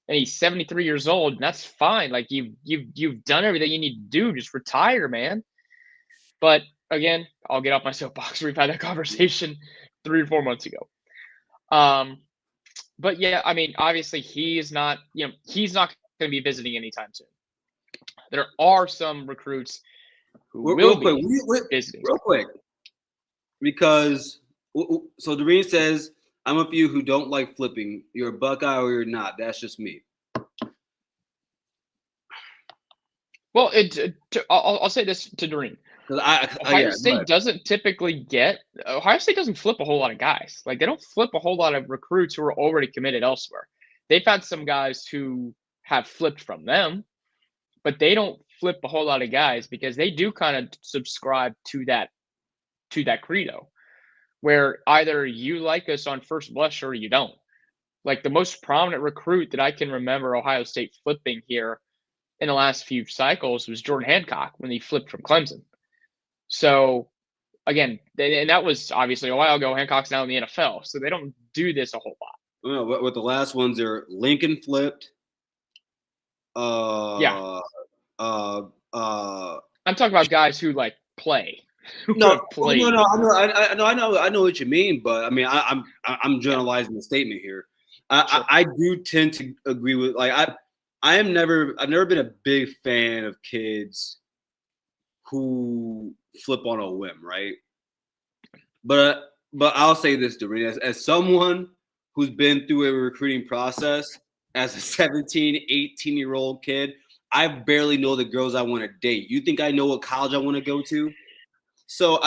And he's 73 years old, and that's fine. Like you've done everything you need to do. Just retire, man. But again, I'll get off my soapbox. We've had that conversation 3 or 4 months ago. But yeah, I mean, obviously he's not going to be visiting anytime soon. There are some recruits who will be visiting. Real quick, because so Doreen says, I'm a few who don't like flipping. You're a Buckeye or you're not. That's just me. Well, I'll say this to Doreen. Ohio State doesn't flip a whole lot of guys. Like they don't flip a whole lot of recruits who are already committed elsewhere. They've had some guys who have flipped from them, but they don't flip a whole lot of guys because they do kind of subscribe to that credo where either you like us on first blush or you don't. Like the most prominent recruit that I can remember Ohio State flipping here in the last few cycles was Jordan Hancock when he flipped from Clemson. So, again, and that was obviously a while ago. Hancock's now in the NFL, so they don't do this a whole lot. Well, with the last ones, they're Lincoln flipped. I'm talking about guys who like play. No, I know what you mean, but I mean, I'm generalizing the statement here. I do tend to agree with I've never been a big fan of kids who flip on a whim, right? But I'll say this, Doreen, as someone who's been through a recruiting process as a 17, 18-year-old kid, I barely know the girls I want to date. You think I know what college I want to go to? So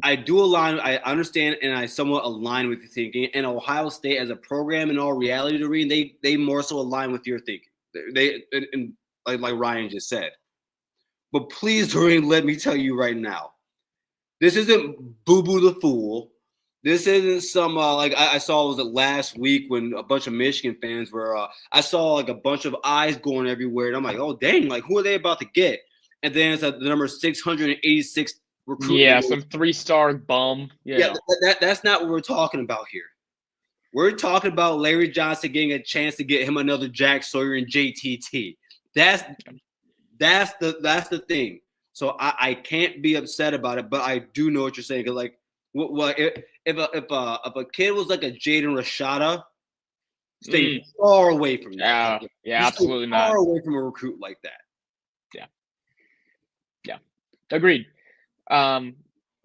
I do align. I understand, and I somewhat align with your thinking. And Ohio State, as a program, in all reality, Doreen, they more so align with your thinking. They like Ryan just said. But please, Doreen, let me tell you right now, this isn't Boo Boo the Fool. This isn't some I saw was it last week when a bunch of Michigan fans were. I saw like a bunch of eyes going everywhere, and I'm like, oh dang, like who are they about to get? And then it's at the number 686 recruit. Yeah, some 3-star bum. Yeah, that's not what we're talking about here. We're talking about Larry Johnson getting a chance to get him another Jack Sawyer and JTT. That's the thing. So I can't be upset about it, but I do know what you're saying. Cause like, if a kid was like a Jaden Rashada, stay far away from that. Yeah, absolutely not. Far away from a recruit like that. Yeah, agreed.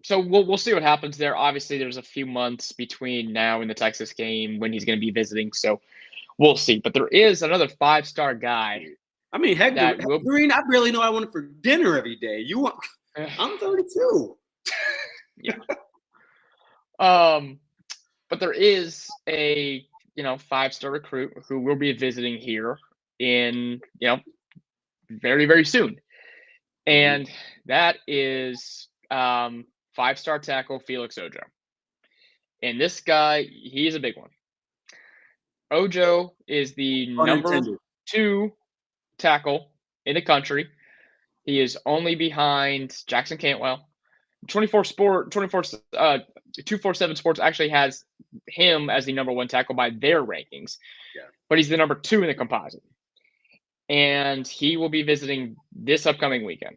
So we'll see what happens there. Obviously, there's a few months between now and the Texas game when he's going to be visiting, so we'll see. But there is another 5-star guy. I mean, heck, that will. Green, I barely know I want it for dinner every day. You want? I'm 32. Yeah. But there is a 5-star recruit who will be visiting here in very, very soon, and that is 5-star tackle Felix Ojo. And this guy, he's a big one. Ojo is the number 2 tackle in the country. He is only behind Jackson Cantwell. 247 Sports actually has him as the number 1 tackle by their rankings. Yeah. But he's the number 2 in the composite. And he will be visiting this upcoming weekend.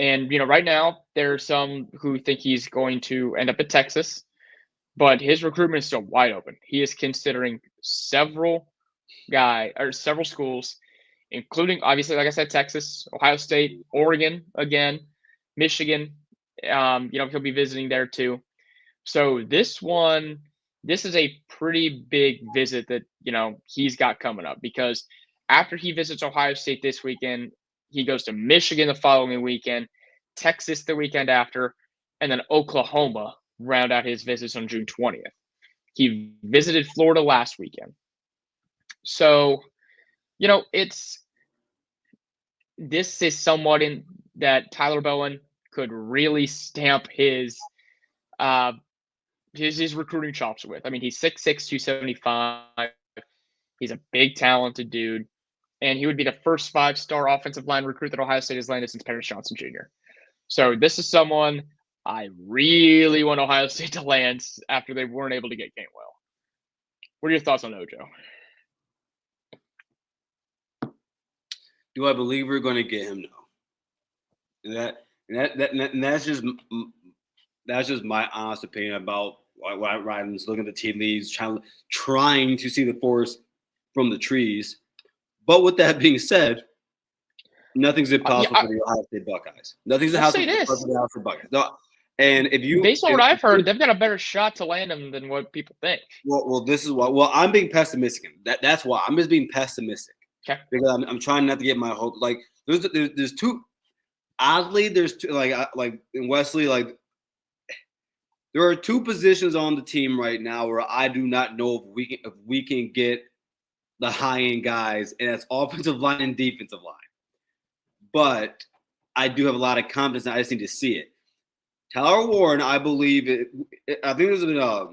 And, right now, there's some who think he's going to end up at Texas, but his recruitment is still wide open. He is considering several schools, including, obviously, like I said, Texas, Ohio State, Oregon again, Michigan. He'll be visiting there too. So this is a pretty big visit that, he's got coming up, because after he visits Ohio State this weekend, he goes to Michigan the following weekend, Texas the weekend after, and then Oklahoma round out his visits on June 20th. He visited Florida last weekend. So, this is somewhat in that Tyler Bowen could really stamp his recruiting chops with. I mean, he's 6'6", 275. He's a big, talented dude. And he would be the first 5-star offensive line recruit that Ohio State has landed since Paris Johnson Jr. So this is someone I really want Ohio State to land after they weren't able to get Gainwell. What are your thoughts on Ojo? Do I believe we're going to get him? No. And that's just my honest opinion about why Ryan's looking at the tea leaves, trying to see the forest from the trees. But with that being said, nothing's impossible for the Ohio State Buckeyes. Nothing's impossible for the Ohio State Buckeyes. No, and based on what I've heard, they've got a better shot to land him than what people think. Well, this is why. Well, I'm being pessimistic. That's why I'm just being pessimistic. Okay. Because I'm trying not to get my hope. Like there's two. Oddly, there's two. Like in Wesley, like there are 2 positions on the team right now where I do not know if we can get the high-end guys, and that's offensive line and defensive line. But I do have a lot of confidence, and I just need to see it. Tyler Warren, I believe I think there's been a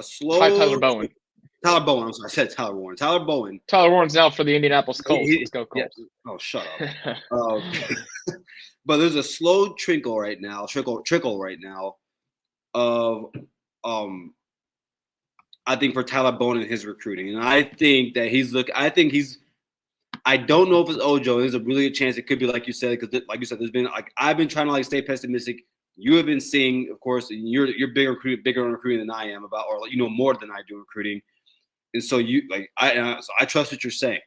slow. Tyler Bowen. Tyler Bowen. I'm sorry, I said Tyler Warren. Tyler Bowen. Tyler Warren's now for the Indianapolis Colts. Let's go Colts. Yeah. Oh, shut up. But there's a slow trickle right now of I think for Tyler Bowen and his recruiting. And I think that I don't know if it's Ojo. There's a really good chance it could be like you said, because there's been I've been trying to stay pessimistic. You have been seeing, of course, you're bigger on recruiting than I am about, or more than I do recruiting. And so I trust what you're saying.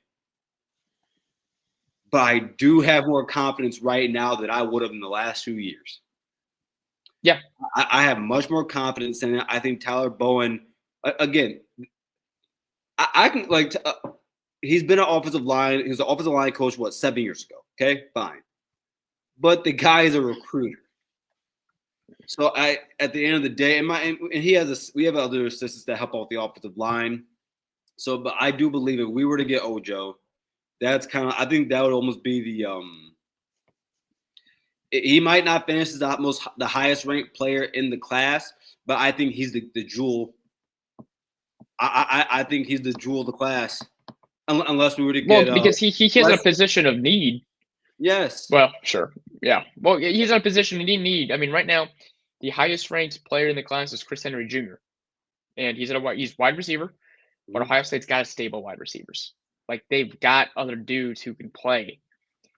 But I do have more confidence right now than I would have in the last 2 years. Yeah. I have much more confidence in it. I think Tyler Bowen, again, I can he's been an offensive line. He was an offensive line coach, 7 years ago? Okay, fine. But the guy is a recruiter. So at the end of the day, and we have other assistants that help out the offensive line. So, but I do believe if we were to get Ojo, that's I think that would almost be the he might not finish as the highest ranked player in the class, but I think he's the jewel. I think he's the jewel of the class, unless we were to get because he's in a position of need. Yes. Well, sure. Yeah. Well, he's in a position of need. I mean, right now, the highest ranked player in the class is Chris Henry Jr. And he's wide receiver, but Ohio State's got stable wide receivers. They've got other dudes who can play.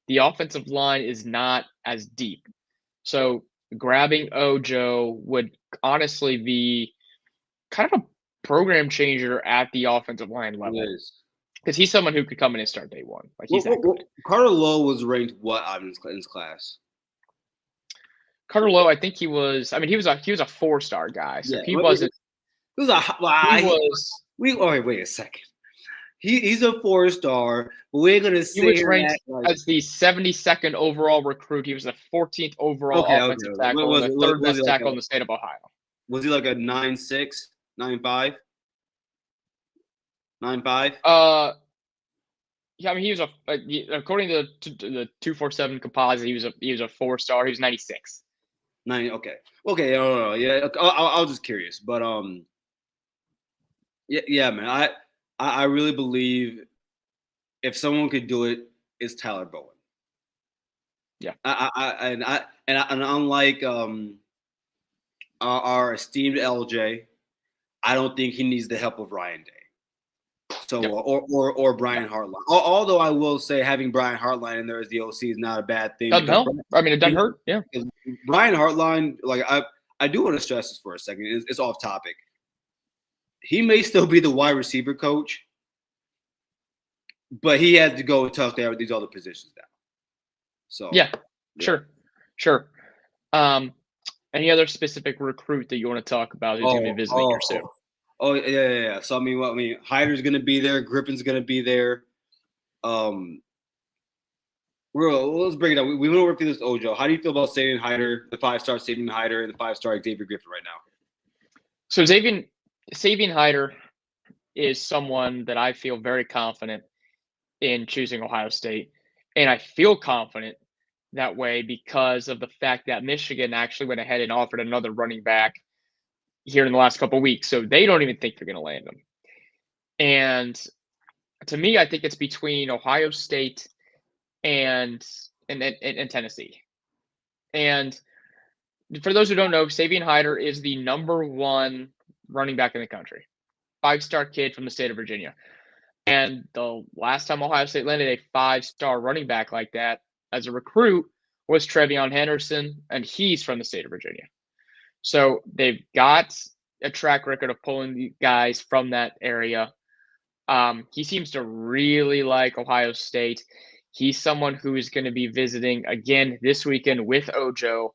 The offensive line is not as deep. So grabbing Ojo would honestly be kind of a program changer at the offensive line level. Because he's someone who could come in and start day one. He's that good. Carter Lowe was ranked what in his class? Carter Lowe, I think he was. I mean, he was a 4-star guy, so he wasn't. He was He was. Wait a second. He's a 4-star, but we're gonna say He was ranked as the 72nd overall recruit. He was the 14th overall offensive tackle, and the third best tackle in the state of Ohio. Was he like a 9'6", 9'5"? 9'5"? Yeah, I mean, he was according to the 247 composite, he was a 4-star. He was 96. Okay. No. Yeah, I was just curious, but yeah, man. I really believe if someone could do it, it's Tyler Bowen. Yeah. And unlike our esteemed LJ, I don't think he needs the help of Ryan Day. So or Brian Hartline. Although I will say having Brian Hartline in there as the OC is not a bad thing. Doesn't help. I mean, it doesn't hurt. Yeah. Brian Hartline, like I do want to stress this for a second. It's off topic. He may still be the wide receiver coach, but he has to go and touch down these other positions now. So yeah. Sure. Any other specific recruit that you want to talk about who's going to be visiting here soon? Oh yeah. So I mean, Hyder's going to be there. Griffin's going to be there. Let's break it down. We went over this Ojo. How do you feel about Savion Hyder, the 5-star Savion Hyder, and the 5-star Xavier Griffin right now? So Savion Hyder is someone that I feel very confident in choosing Ohio State, and I feel confident that way because of the fact that Michigan actually went ahead and offered another running back here in the last couple of weeks, so they don't even think they're going to land him. And to me, I think it's between Ohio State and Tennessee. And for those who don't know, Savion Hyder is the #1 running back in the country, 5-star kid from the state of Virginia. And the last time Ohio State landed a 5-star running back like that as a recruit was Trevion Henderson, and he's from the state of Virginia. So they've got a track record of pulling the guys from that area. He seems to really like Ohio State. He's someone who is going to be visiting again this weekend with Ojo.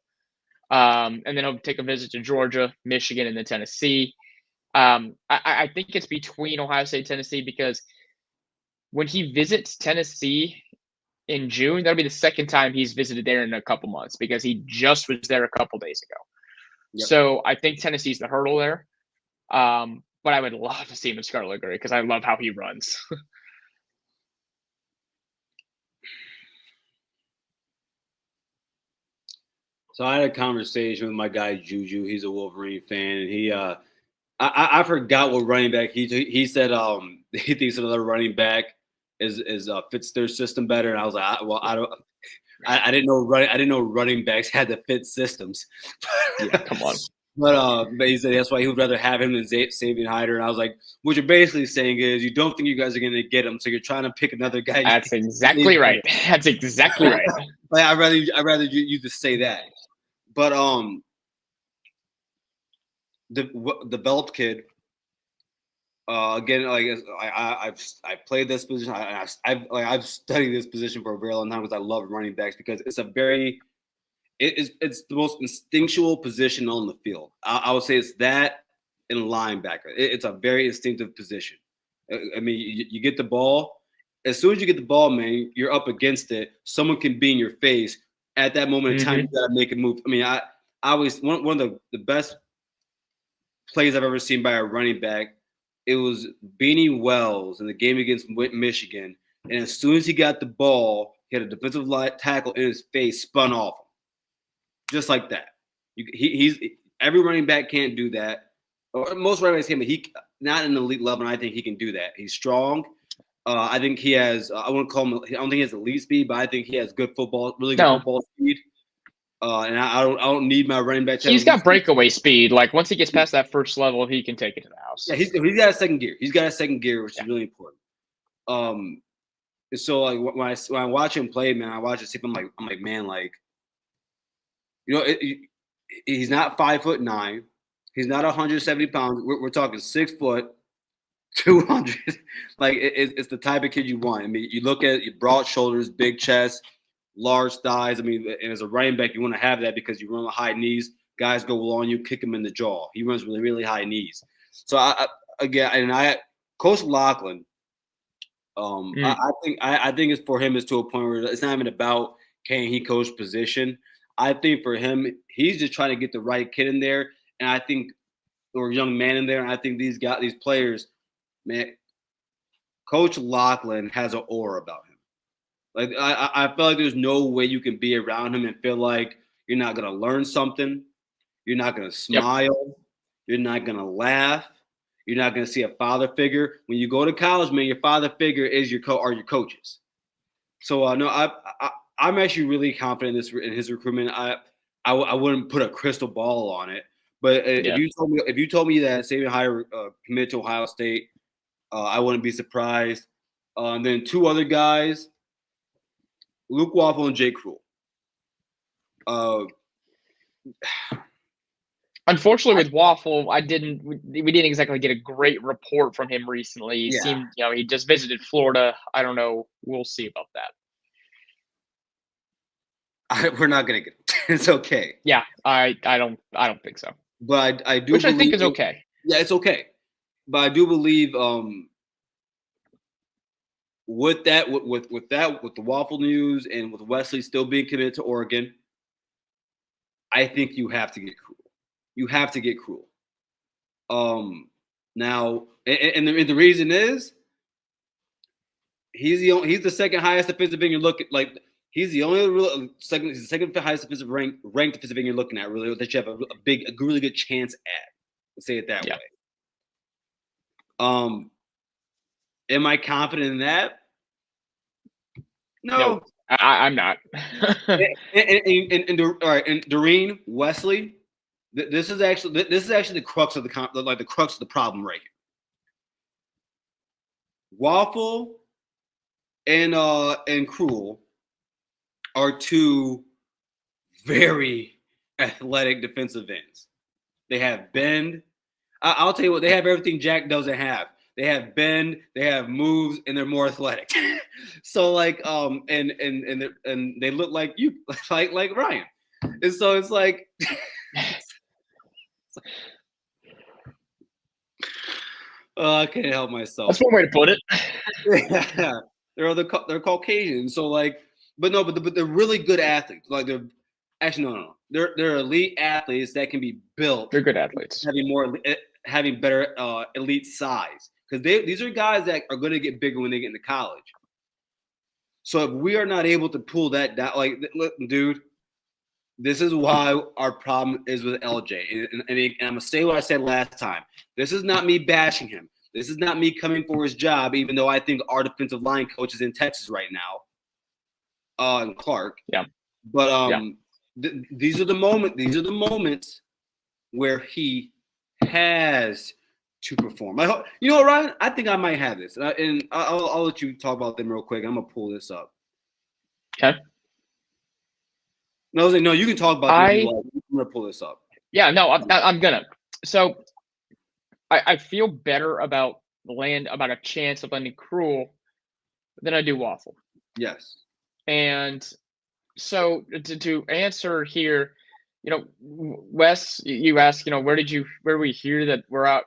And then he'll take a visit to Georgia, Michigan, and then Tennessee. I think it's between Ohio State and Tennessee because when he visits Tennessee in June, that'll be the second time he's visited there in a couple months because he just was there a couple days ago. Yep. So I think Tennessee's the hurdle there. But I would love to see him in Scarlet Gray because I love how he runs. So I had a conversation with my guy Juju. He's a Wolverine fan, and he I forgot what running back he said. He thinks another running back is fits their system better, and I was like, I didn't know running backs had to fit systems. Yeah, come on. But he said that's why he would rather have him than Savion Hyder, and I was like, what you're basically saying is you don't think you guys are going to get him, so you're trying to pick another guy. That's exactly right. That's exactly right. Like, I'd rather you just say that. But the developed kid. Again, like I've played this position. I've studied this position for a very long time because I love running backs because it's the most instinctual position on the field. I would say it's that and linebacker. It's a very instinctive position. I mean, you get the ball. As soon as you get the ball, man, you're up against it. Someone can be in your face at that moment in time. You gotta make a move. I mean, I always one of the best plays I've ever seen by a running back. It was Beanie Wells in the game against Michigan, and as soon as he got the ball, he had a defensive tackle in his face, spun off him, just like that. He's every running back can't do that, or most running backs can, but he not in the elite level. And I think he can do that. He's strong. I think he has. I wouldn't call him. I don't think he has elite speed, but I think he has good football speed. And I don't need my running back. He's got breakaway speed. Like once he gets past that first level, he can take it to the house. Yeah, he's got a second gear. He's got a second gear, which is really important. So like when I watch him play, man, I watch it. I'm like, man, like, you know, he's not 5'9". He's not 170 pounds. We're talking 6 foot, 200. Like it's the type of kid you want. I mean, you look at your broad shoulders, big chest. large thighs. I mean, and as a running back, you want to have that because you run with high knees. Guys go along you, kick him in the jaw. He runs really, really high knees. So Coach Lachlan. I think it's for him is to a point where it's not even about can he coach position. I think for him, he's just trying to get the right kid in there, and I think or young man in there. And I think these players, man, Coach Lachlan has an aura about him. Like I feel like there's no way you can be around him and feel like you're not gonna learn something, you're not gonna smile, you're not gonna laugh. You're not going to see a father figure. When you go to college, man, your father figure is your coaches. So no, I'm actually really confident in his recruitment. I wouldn't put a crystal ball on it, but if you told me that Xavier Hire committed to Ohio State, I wouldn't be surprised. And then two other guys, Luke Waffle and Jake Cruel. Unfortunately, with Waffle, we didn't exactly get a great report from him recently. He seemed, he just visited Florida. I don't know. We'll see about that. We're not gonna get it. It's okay. Yeah, I don't think so. But I do. Which I think is okay. Yeah, it's okay. But I do believe with the Waffle news and with Wesley still being committed to Oregon, I think you have to get Cruel. You have to get Cruel. Now, and the reason is he's the second highest defensive end you're looking like. He's the only he's the second highest defensive ranked defensive end you're looking at really that you have a really good chance at. Let's say it that way. Am I confident in that? No. I'm not. and Doreen Wesley. This is actually the crux of the problem right here. Waffle and Cruel are two very athletic defensive ends. They have bend. I'll tell you what, they have everything Jack doesn't have. They have bend, they have moves, and they're more athletic. So and they look like you, like Ryan. And so it's like I can't help myself. That's one way to put it. Yeah, they're Caucasian. So but they're really good athletes. Like they're actually no. They're elite athletes that can be built. They're good athletes. Having better elite size because these are guys that are going to get bigger when they get into college. So if we are not able to pull that down, look, dude. This is why our problem is with LJ. And I'm going to say what I said last time. This is not me bashing him. This is not me coming for his job, even though I think our defensive line coach is in Texas right now. And Clark. Yeah. But these are the moments where he has to perform. You know what, Ryan? I think I might have this. And I'll let you talk about them real quick. I'm going to pull this up. Okay. No, you can talk about it. I'm gonna pull this up. Yeah, no, I'm gonna. So, I feel better about a chance of landing Cruel than I do Waffle. Yes. And so to answer here, Wes, you asked, where we hear that we're out,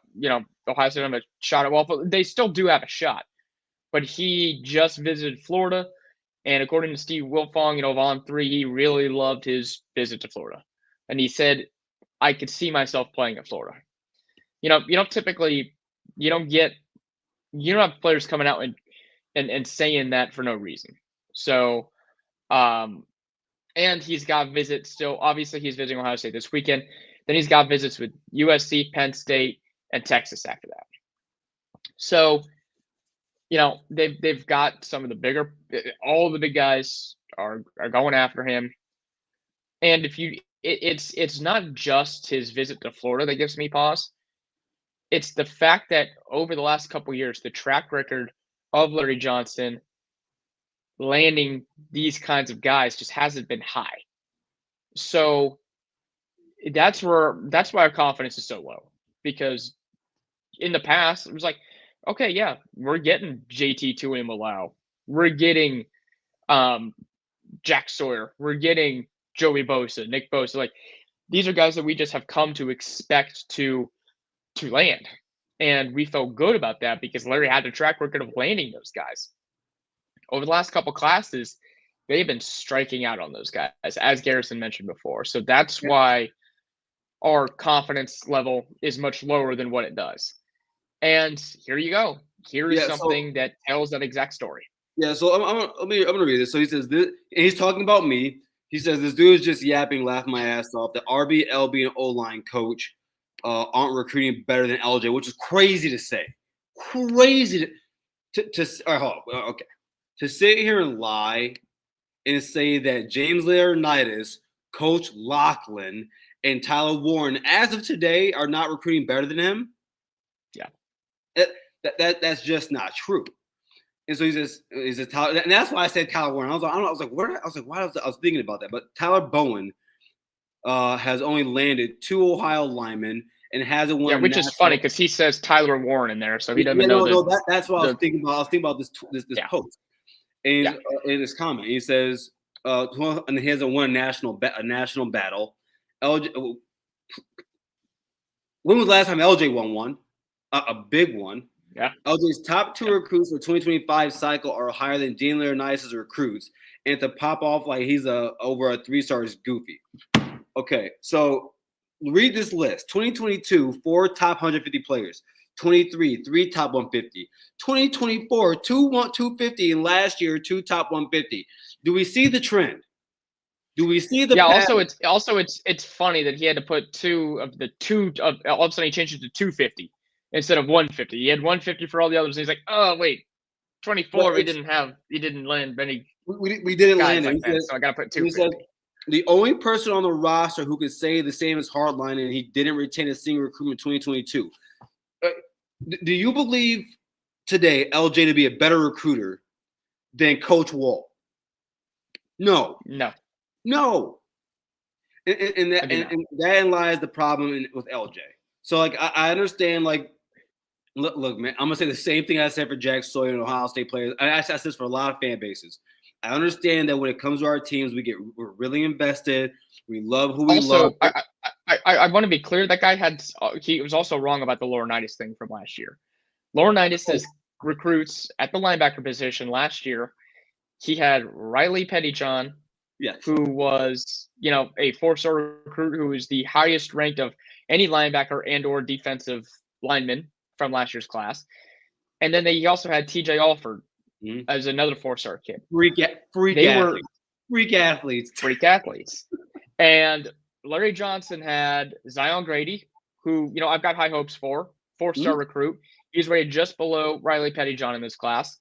Ohio State have a shot at Waffle. They still do have a shot, but he just visited Florida. And according to Steve Wilfong, of On3, he really loved his visit to Florida. And he said, I could see myself playing at Florida. You don't have players coming out and saying that for no reason. So, and he's got visits still. Obviously, he's visiting Ohio State this weekend. Then he's got visits with USC, Penn State, and Texas after that. So, they've got some of the all the big guys are going after him. And it's not just his visit to Florida that gives me pause. It's the fact that over the last couple of years, the track record of Larry Johnson landing these kinds of guys just hasn't been high. So that's why our confidence is so low, because in the past it was like, okay, yeah, we're getting JT Tuimoloau. We're getting Jack Sawyer. We're getting Joey Bosa, Nick Bosa. Like, these are guys that we just have come to expect to land. And we felt good about that because Larry had a track record of landing those guys. Over the last couple classes, they've been striking out on those guys, as Garrison mentioned before. So that's why our confidence level is much lower than what it does. And here you go. Here is something that tells that exact story. Yeah, so I'm gonna read this. So he says this, and he's talking about me. He says this dude is just yapping, laughing my ass off. The RB, LB, and O-line coach aren't recruiting better than LJ, which is crazy to say. Crazy to sit here and lie and say that James Laurinaitis, Coach Lachlan, and Tyler Warren, as of today, are not recruiting better than him. Yeah, that's just not true. And so he says Tyler, and that's why I said Tyler Warren. I was thinking about that, but Tyler Bowen has only landed 2 Ohio linemen and hasn't won. Yeah, which is funny because he says Tyler Warren in there, so he doesn't know. No, that's what I was thinking about. I was thinking about this post and in his comment. He says, and he hasn't won a national battle. LJ, when was the last time LJ won one? A big one. Yeah. LJ's top 2 recruits for 2025 cycle are higher than Dean Laurinaitis' recruits, and to pop off like he's over a 3-star is goofy. Okay, so read this list. 2022, 4 top 150 players. 23, 3 top 150. 2024, 250, and last year 2 top 150. Do we see the trend? Do we see the pattern? It's funny that he had to put 2 of the 2 of all of a sudden he changed it to 250 instead of 150. He had 150 for all the others. And he's like, oh wait, 24. We didn't land many. We didn't land like that, so I gotta put 250. The only person on the roster who could say the same as Hardline, and he didn't retain a single recruitment in 2022. Do you believe today LJ to be a better recruiter than Coach Wall? No. And that lies the problem with LJ. So like I understand, like look, man, I'm gonna say the same thing I said for Jack Sawyer and Ohio State players. I said this for a lot of fan bases. I understand that when it comes to our teams, we're really invested. We love who we love. I want to be clear. That guy he was also wrong about the Laurinaitis thing from last year. Laurinaitis' recruits at the linebacker position last year, he had Riley Pettyjohn, who was a 4-star recruit who was the highest ranked of any linebacker and or defensive lineman from last year's class, and then he also had T.J. Alford as another 4-star kid. Freak athletes. And Larry Johnson had Zion Grady, who I've got high hopes for, 4-star recruit. He's rated just below Riley Pettyjohn in this class.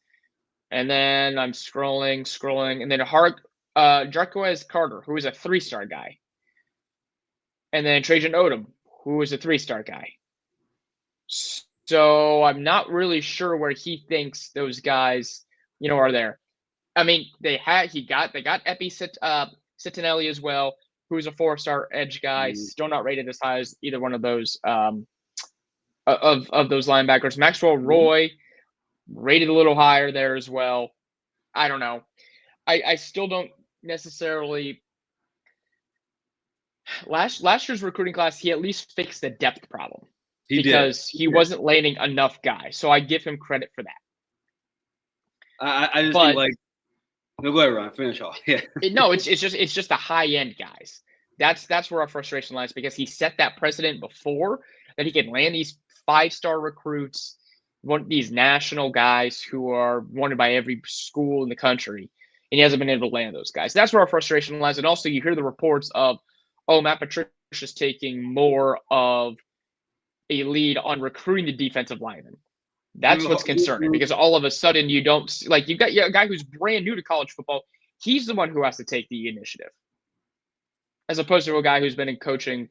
And then I'm scrolling, and then Jarquez Carter, who is a 3-star guy. And then Trajan Odom, who is a 3-star guy. So I'm not really sure where he thinks those guys, are there. I mean, they got Epi Citinelli as well, who's a 4-star edge guy, still not rated as high as either one of those of those linebackers. Maxwell Roy rated a little higher there as well. I don't know. I still don't necessarily. Last year's recruiting class, he at least fixed the depth problem because he wasn't landing enough guys. So I give him credit for that. I just think like. No, go ahead, Ron. Finish off. Yeah. It's just the high end guys. That's where our frustration lies because he set that precedent before that he can land these 5-star recruits, these national guys who are wanted by every school in the country, and he hasn't been able to land those guys. That's where our frustration lies. And also, you hear the reports of, Matt Patricia's taking more of a lead on recruiting the defensive linemen. That's what's concerning because all of a sudden you don't like you've got a guy who's brand new to college football. He's the one who has to take the initiative, as opposed to a guy who's been in coaching,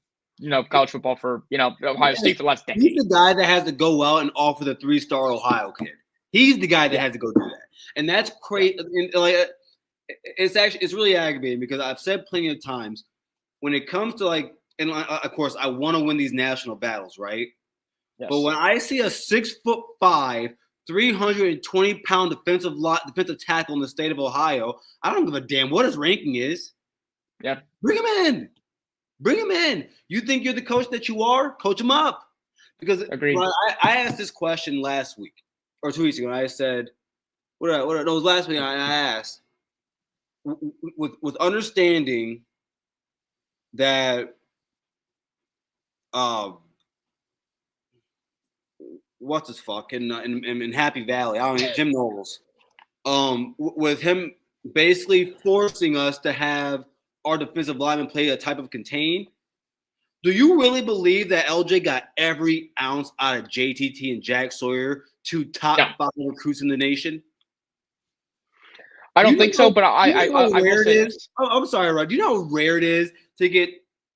college football for Ohio State for the last decade. He's the guy that has to go out and offer the 3-star Ohio kid. He's the guy that has to go do that, and that's crazy. It's really aggravating because I've said plenty of times when it comes to and of course I want to win these national battles, right? Yes. But when I see a 6'5", 320-pound defensive tackle in the state of Ohio. I don't give a damn what his ranking is. Yeah. Bring him in. Bring him in. You think you're the coach that you are? Coach him up. Because Agreed. I asked this question last week or 2 weeks ago, and I said, what it was last week. I asked, with understanding that, what's his fuck in Happy Valley? I don't know, Jim Knowles. With him basically forcing us to have our defensive linemen play a type of contain. Do you really believe that LJ got every ounce out of JTT and Jack Sawyer, two top 5 recruits in the nation? I don't think so, but I will say this. I'm sorry, Rod. Do you know how rare it is to get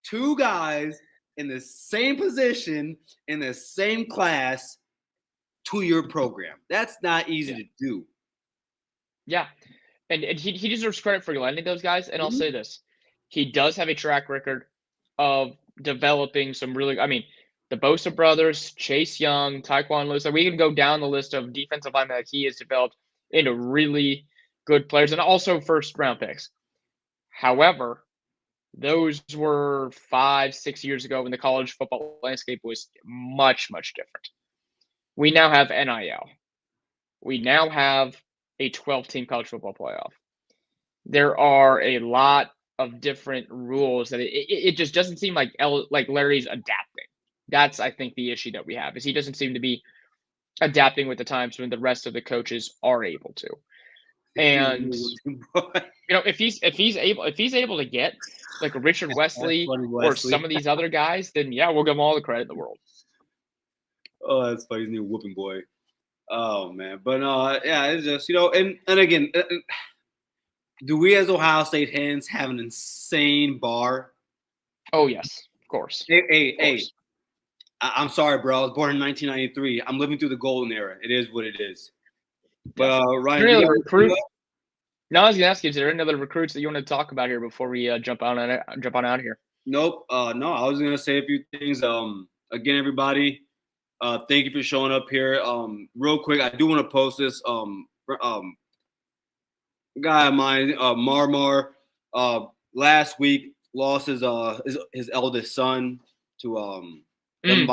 2 guys in the same position in the same class to your program? That's not easy to do. Yeah. And he deserves credit for landing those guys. And I'll say this. He does have a track record of developing some really – I mean, the Bosa brothers, Chase Young, Tyquan Lewis. We can go down the list of defensive linemen that he has developed into really good players and also first-round picks. However, those were 5-6 years ago when the college football landscape was much, much different. We now have NIL. We now have a 12-team college football playoff. There are a lot of different rules that it just doesn't seem like Larry's adapting. That's, I think, the issue that we have is he doesn't seem to be adapting with the times when the rest of the coaches are able to. And if he's able to get like a Richard Wesley or some of these other guys, then yeah, we'll give him all the credit in the world. Oh, that's funny. He's a new whooping boy. Oh man, but yeah, it's just and again, do we as Ohio State fans have an insane bar? Oh yes, of course. Hey, I'm sorry, bro. I was born in 1993. I'm living through the golden era. It is what it is. But Ryan, no, I was gonna ask you, is there any other recruits that you want to talk about here before we jump on out here? Nope. No, I was gonna say a few things. Again, everybody. Thank you for showing up here. Real quick, I do want to post this. Guy of mine, Marmar, last week lost his eldest son to gun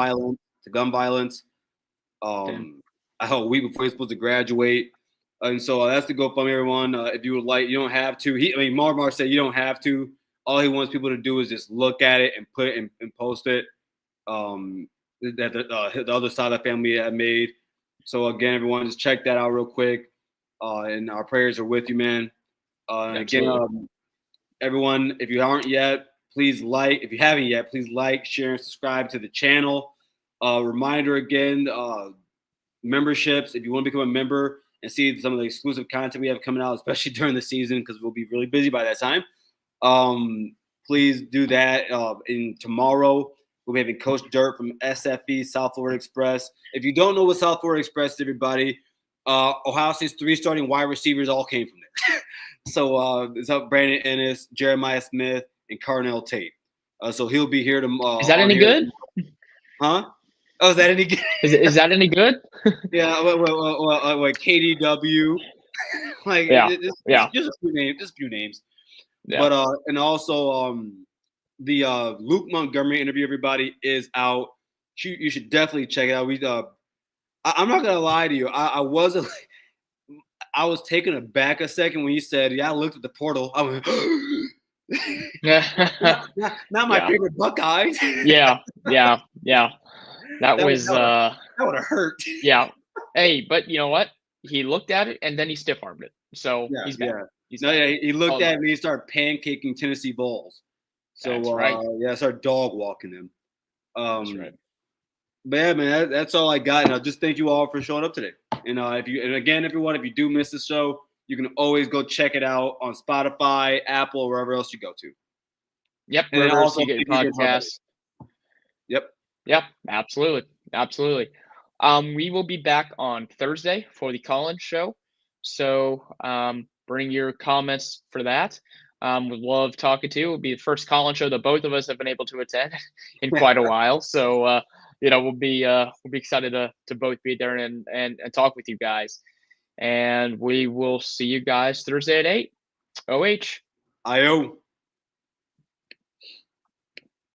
violence. A week before he's supposed to graduate, and so that's to go from everyone. If you would like, you don't have to. Marmar said you don't have to. All he wants people to do is just look at it and put it and post it. That the other side of the family had made. So again, everyone, just check that out real quick. And our prayers are with you, man. And again, everyone, if you aren't yet, please like. If you haven't yet, please like, share, and subscribe to the channel. Reminder again, memberships. If you want to become a member and see some of the exclusive content we have coming out, especially during the season, because we'll be really busy by that time. Please do that. In tomorrow, we'll be having Coach Dirt from SFE, South Florida Express. If you don't know what South Florida Express is, everybody, Ohio State's 3 starting wide receivers all came from there. So it's up Brandon Ennis, Jeremiah Smith, and Carnell Tate. So he'll be here tomorrow. Is that any good? Huh? Oh, is that any good? Is that any good? Yeah. Like KDW. Like just a few names. Yeah. But and also the Luke Montgomery interview, everybody, is out. You should definitely check it out. I'm not gonna lie to you. I was taken aback a second when you said, "Yeah, I looked at the portal." I went, not my favorite Buckeyes. Yeah. That would have hurt. Yeah. Hey, but you know what? He looked at it and then he stiff armed it. So he's bad. He looked at it and he started pancaking Tennessee Vols. So I started dog walking them. That's right. But yeah, man, that's all I got. And I just thank you all for showing up today. And again, everyone, if you do miss the show, you can always go check it out on Spotify, Apple, or wherever else you go to. Yep. And then also you get your podcasts. Yep. Absolutely. We will be back on Thursday for the Collins show. So bring your comments for that. Would love talking to you. It'll be the first Collins show that both of us have been able to attend in quite a while. So we'll be excited to both be there and talk with you guys. And we will see you guys Thursday at 8. OH. IO.